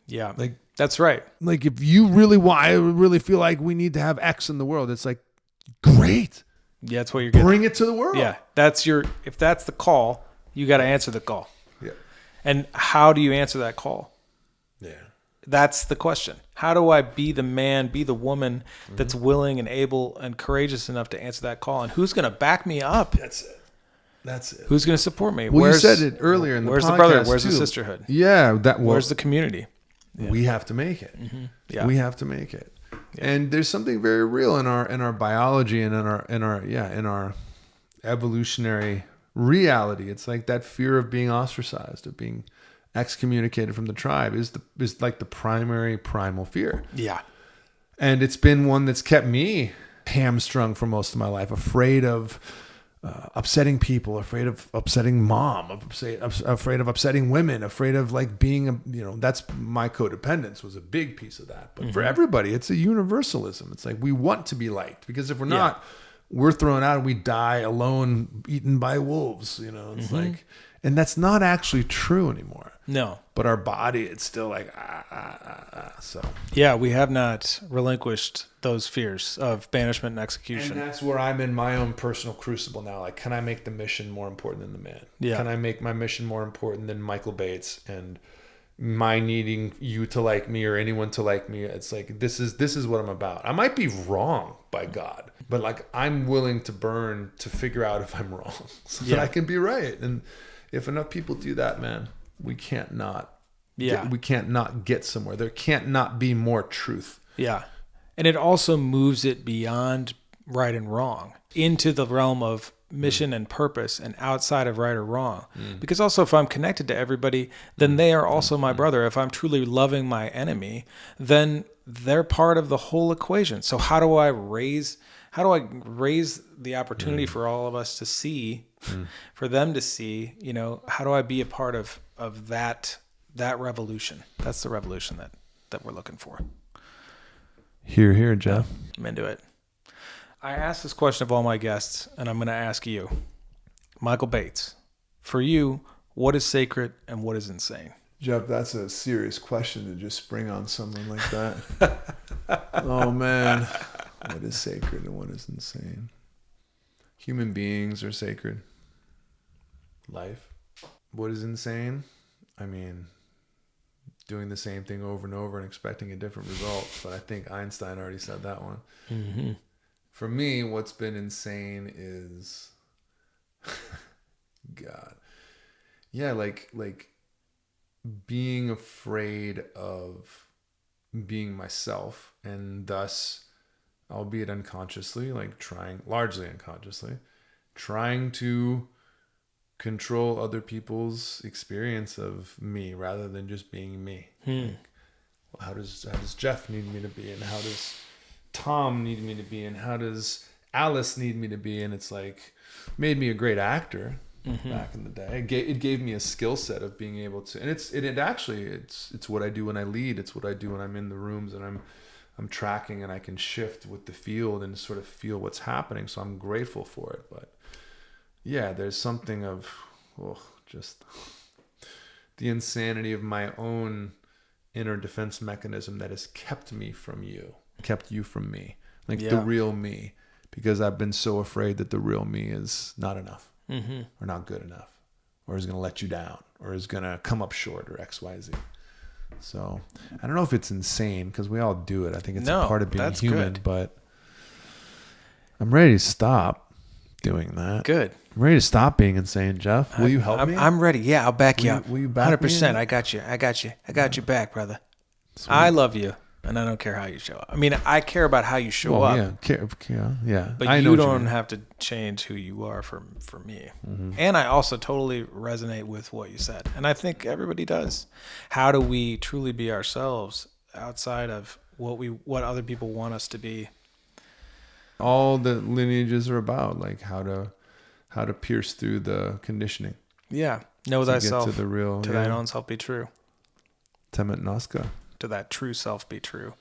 Yeah, that's right. Like if you really want, I really feel like we need to have X in the world. It's like, great. Yeah, that's what you're getting. Bring it to the world. Yeah, if that's the call, you got to answer the call. Yeah. And how do you answer that call? Yeah. That's the question. How do I be the man, be the woman that's willing and able and courageous enough to answer that call? And who's going to back me up? That's it. Who's going to support me? Well, you said it earlier in the podcast. Where's the brother? Where's the sisterhood? Yeah. Where's the community? Yeah. We have to make it. Yeah. We have to make it. Yeah. And there's something very real in our biology and in our evolutionary reality. It's like that fear of being ostracized, of being excommunicated from the tribe is like the primary primal fear. Yeah. And it's been one that's kept me hamstrung for most of my life, afraid of upsetting people, afraid of upsetting mom, afraid of upsetting women, afraid of like being that's my codependence was a big piece of that. But for everybody, it's a universalism. It's like we want to be liked, because if we're not, we're thrown out and we die alone, eaten by wolves. It's like, and that's not actually true anymore. No. But our body, it's still like, So. Yeah, we have not relinquished those fears of banishment and execution. And that's where I'm in my own personal crucible now. Like, can I make the mission more important than the man? Yeah. Can I make my mission more important than Mikaal Bates and my needing you to like me or anyone to like me? It's like, this is what I'm about. I might be wrong by God, but like, I'm willing to burn to figure out if I'm wrong so that I can be right. And if enough people do that, man, we can't not get somewhere. There can't not be more truth. Yeah. And it also moves it beyond right and wrong into the realm of mission and purpose and outside of right or wrong. Because also, if I'm connected to everybody, then they are also my brother. If I'm truly loving my enemy, then they're part of the whole equation. So how do I raise the opportunity for all of us to see, for them to see, how do I be a part of that revolution? That's the revolution that we're looking for. Here, Jeff. I'm into it. I asked this question of all my guests, and I'm going to ask you, Mikaal Bates, for you, what is sacred and what is insane? Jeff, that's a serious question to just spring on someone like that. Oh, man. What is sacred and what is insane? Human beings are sacred. Life. What is insane? I mean, doing the same thing over and over and expecting a different result. But I think Einstein already said that one. Mm-hmm. For me, what's been insane is, God. Yeah, like being afraid of being myself, and thus, albeit unconsciously, largely unconsciously, trying to control other people's experience of me rather than just being me. Like, how does Jeff need me to be, and how does Tom need me to be, and how does Alice need me to be? And it's like made me a great actor back in the day. It gave me a skill set of being able to, and it's what I do when I lead. It's what I do when I'm in the rooms and I'm tracking, and I can shift with the field and sort of feel what's happening. So I'm grateful for it. But yeah, there's something of just the insanity of my own inner defense mechanism that has kept you from me, the real me, because I've been so afraid that the real me is not enough or not good enough, or is going to let you down, or is going to come up short, or XYZ. So I don't know if it's insane, because we all do it. I think it's a part of being human, but I'm ready to stop doing that. Good. I'm ready to stop being insane, Jeff. Will you help me? I'm ready. Yeah, I'll back you up. Will you back 100%. me? I got you. I got your back, brother. Sweet. I love you, and I don't care how you show up. I mean, I care about how you show up. Yeah. But you don't have to change who you are for me. Mm-hmm. And I also totally resonate with what you said. And I think everybody does. How do we truly be ourselves outside of what other people want us to be? All the lineages are about like how to pierce through the conditioning. Yeah. Know thyself. Get to the real. To thine own self be true. Temet Noska. To that true self be true.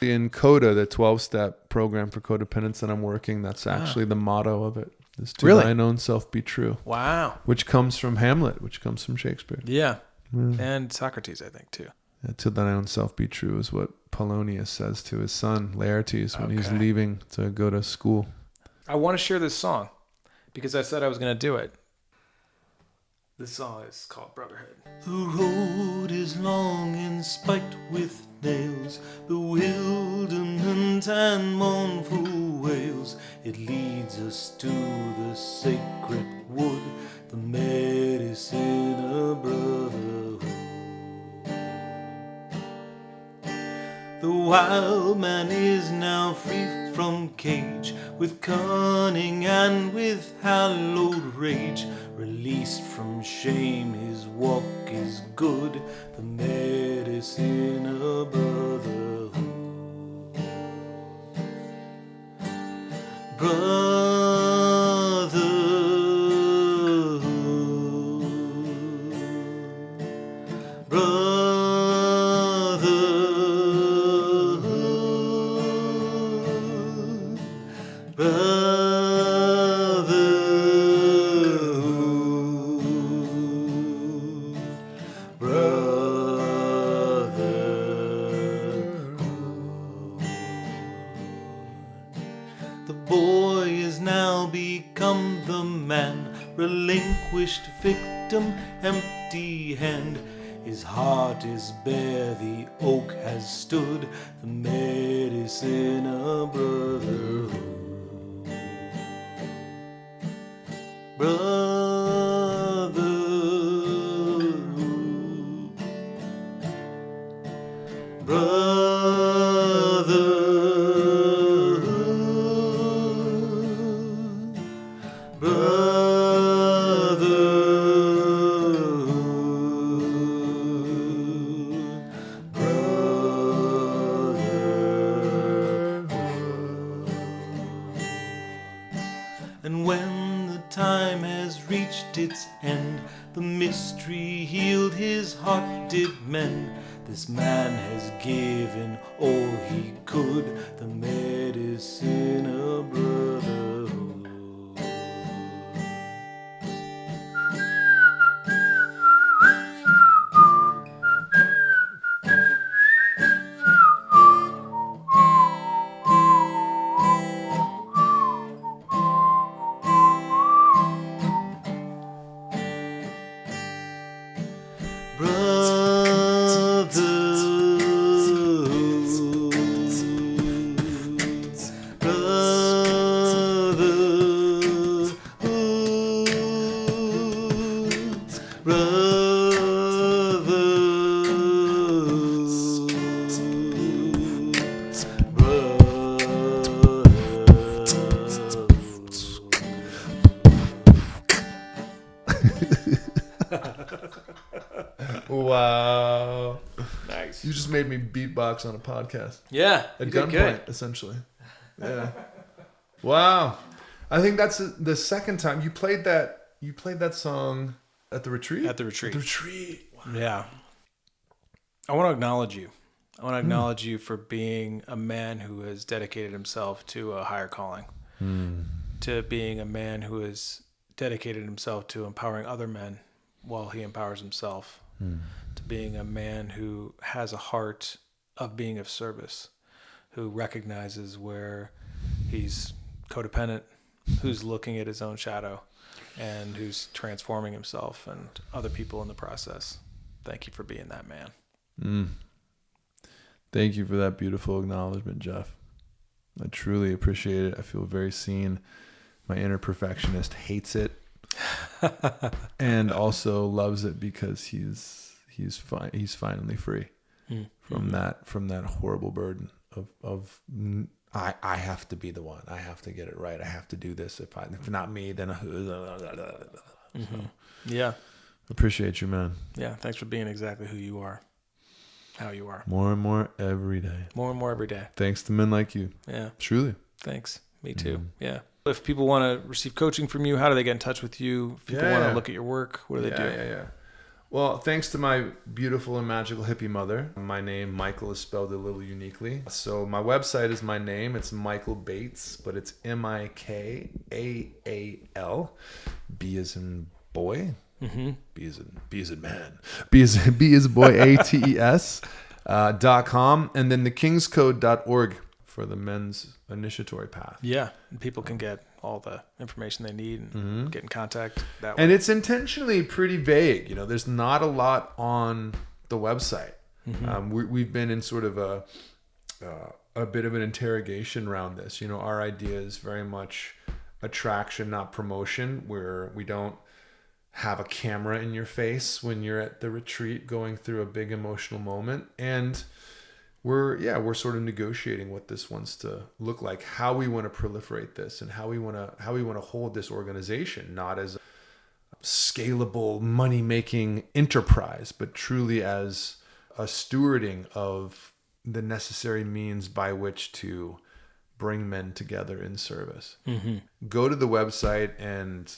In CODA, the 12-step program for codependence that I'm working, that's actually the motto of it. Is to thine own self be true. Wow. Which comes from Hamlet, which comes from Shakespeare. Yeah. And Socrates, I think, too. Yeah, to thine own self be true is what Polonius says to his son, Laertes, when he's leaving to go to school. I want to share this song because I said I was going to do it. This song is called Brotherhood. The road is long and spiked with nails, bewilderment and mournful wails. It leads us to the sacred wood, the medicine of brotherhood. The wild man is now free from cage, with cunning and with hallowed rage. Released from shame, his walk is good, the medicine of brotherhood. Brotherhood. The boy is now become the man, relinquished victim, empty hand. His heart is bare, the oak has stood, the medicine of brotherhood. Brotherhood. Brotherhood. Brotherhood. And when the time has reached its end, the mystery healed his heart did mend. This man has given all he could, the medicine of brotherhood. Wow. Nice. You just made me beatbox on a podcast. Yeah. At You did gunpoint, good. essentially. Yeah. Wow. I think that's the second time you played that. You played that song at the retreat. At the retreat. At the retreat. Wow. Yeah. I want to acknowledge you. I want to acknowledge you for being a man who has dedicated himself to a higher calling, to being a man who has dedicated himself to empowering other men while he empowers himself, to being a man who has a heart of being of service, who recognizes where he's codependent, who's looking at his own shadow, and who's transforming himself and other people in the process. Thank you for being that man. Thank you for that beautiful acknowledgement, Jeff. I truly appreciate it. I feel very seen. My inner perfectionist hates it and also loves it because he's finally free from that horrible burden of I have to be the one. I have to get it right. I have to do this. If not me, then Yeah. Appreciate you, man. Yeah. Thanks for being exactly who you are, how you are. More and more every day. More and more every day. Thanks to men like you. Yeah. Truly. Thanks. Me too. Yeah. If people want to receive coaching from you, how do they get in touch with you? If people want to look at your work, what do they do? Yeah. Well, thanks to my beautiful and magical hippie mother. My name, Michael, is spelled a little uniquely. So my website is my name. It's Mikaal Bates, but it's Mikaal. B as in boy. B as in man. B as in boy. ATES.com. And then thekingscode.org for the men's initiatory path. Yeah. And people can get all the information they need and get in contact that way. And it's intentionally pretty vague. You know, there's not a lot on the website. We've been in sort of a bit of an interrogation around this. You know, our idea is very much attraction, not promotion, where we don't have a camera in your face when you're at the retreat going through a big emotional moment. And we're sort of negotiating what this wants to look like, how we want to proliferate this, and how we want to hold this organization, not as a scalable money-making enterprise, but truly as a stewarding of the necessary means by which to bring men together in service. Go to the website and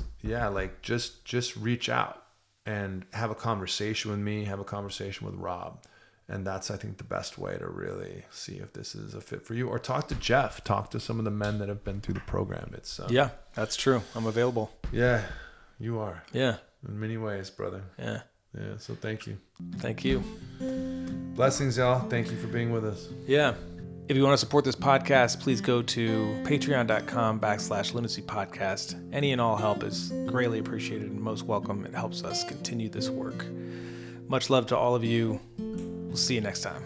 just reach out and have a conversation with me, have a conversation with Rob. And that's, I think, the best way to really see if this is a fit for you. Or talk to Jeff. Talk to some of the men that have been through the program. It's yeah, that's true. I'm available. Yeah, you are. Yeah. In many ways, brother. Yeah. Yeah, so thank you. Thank you. Blessings, y'all. Thank you for being with us. Yeah. If you want to support this podcast, please go to patreon.com/Lunacy podcast. Any and all help is greatly appreciated and most welcome. It helps us continue this work. Much love to all of you. We'll see you next time.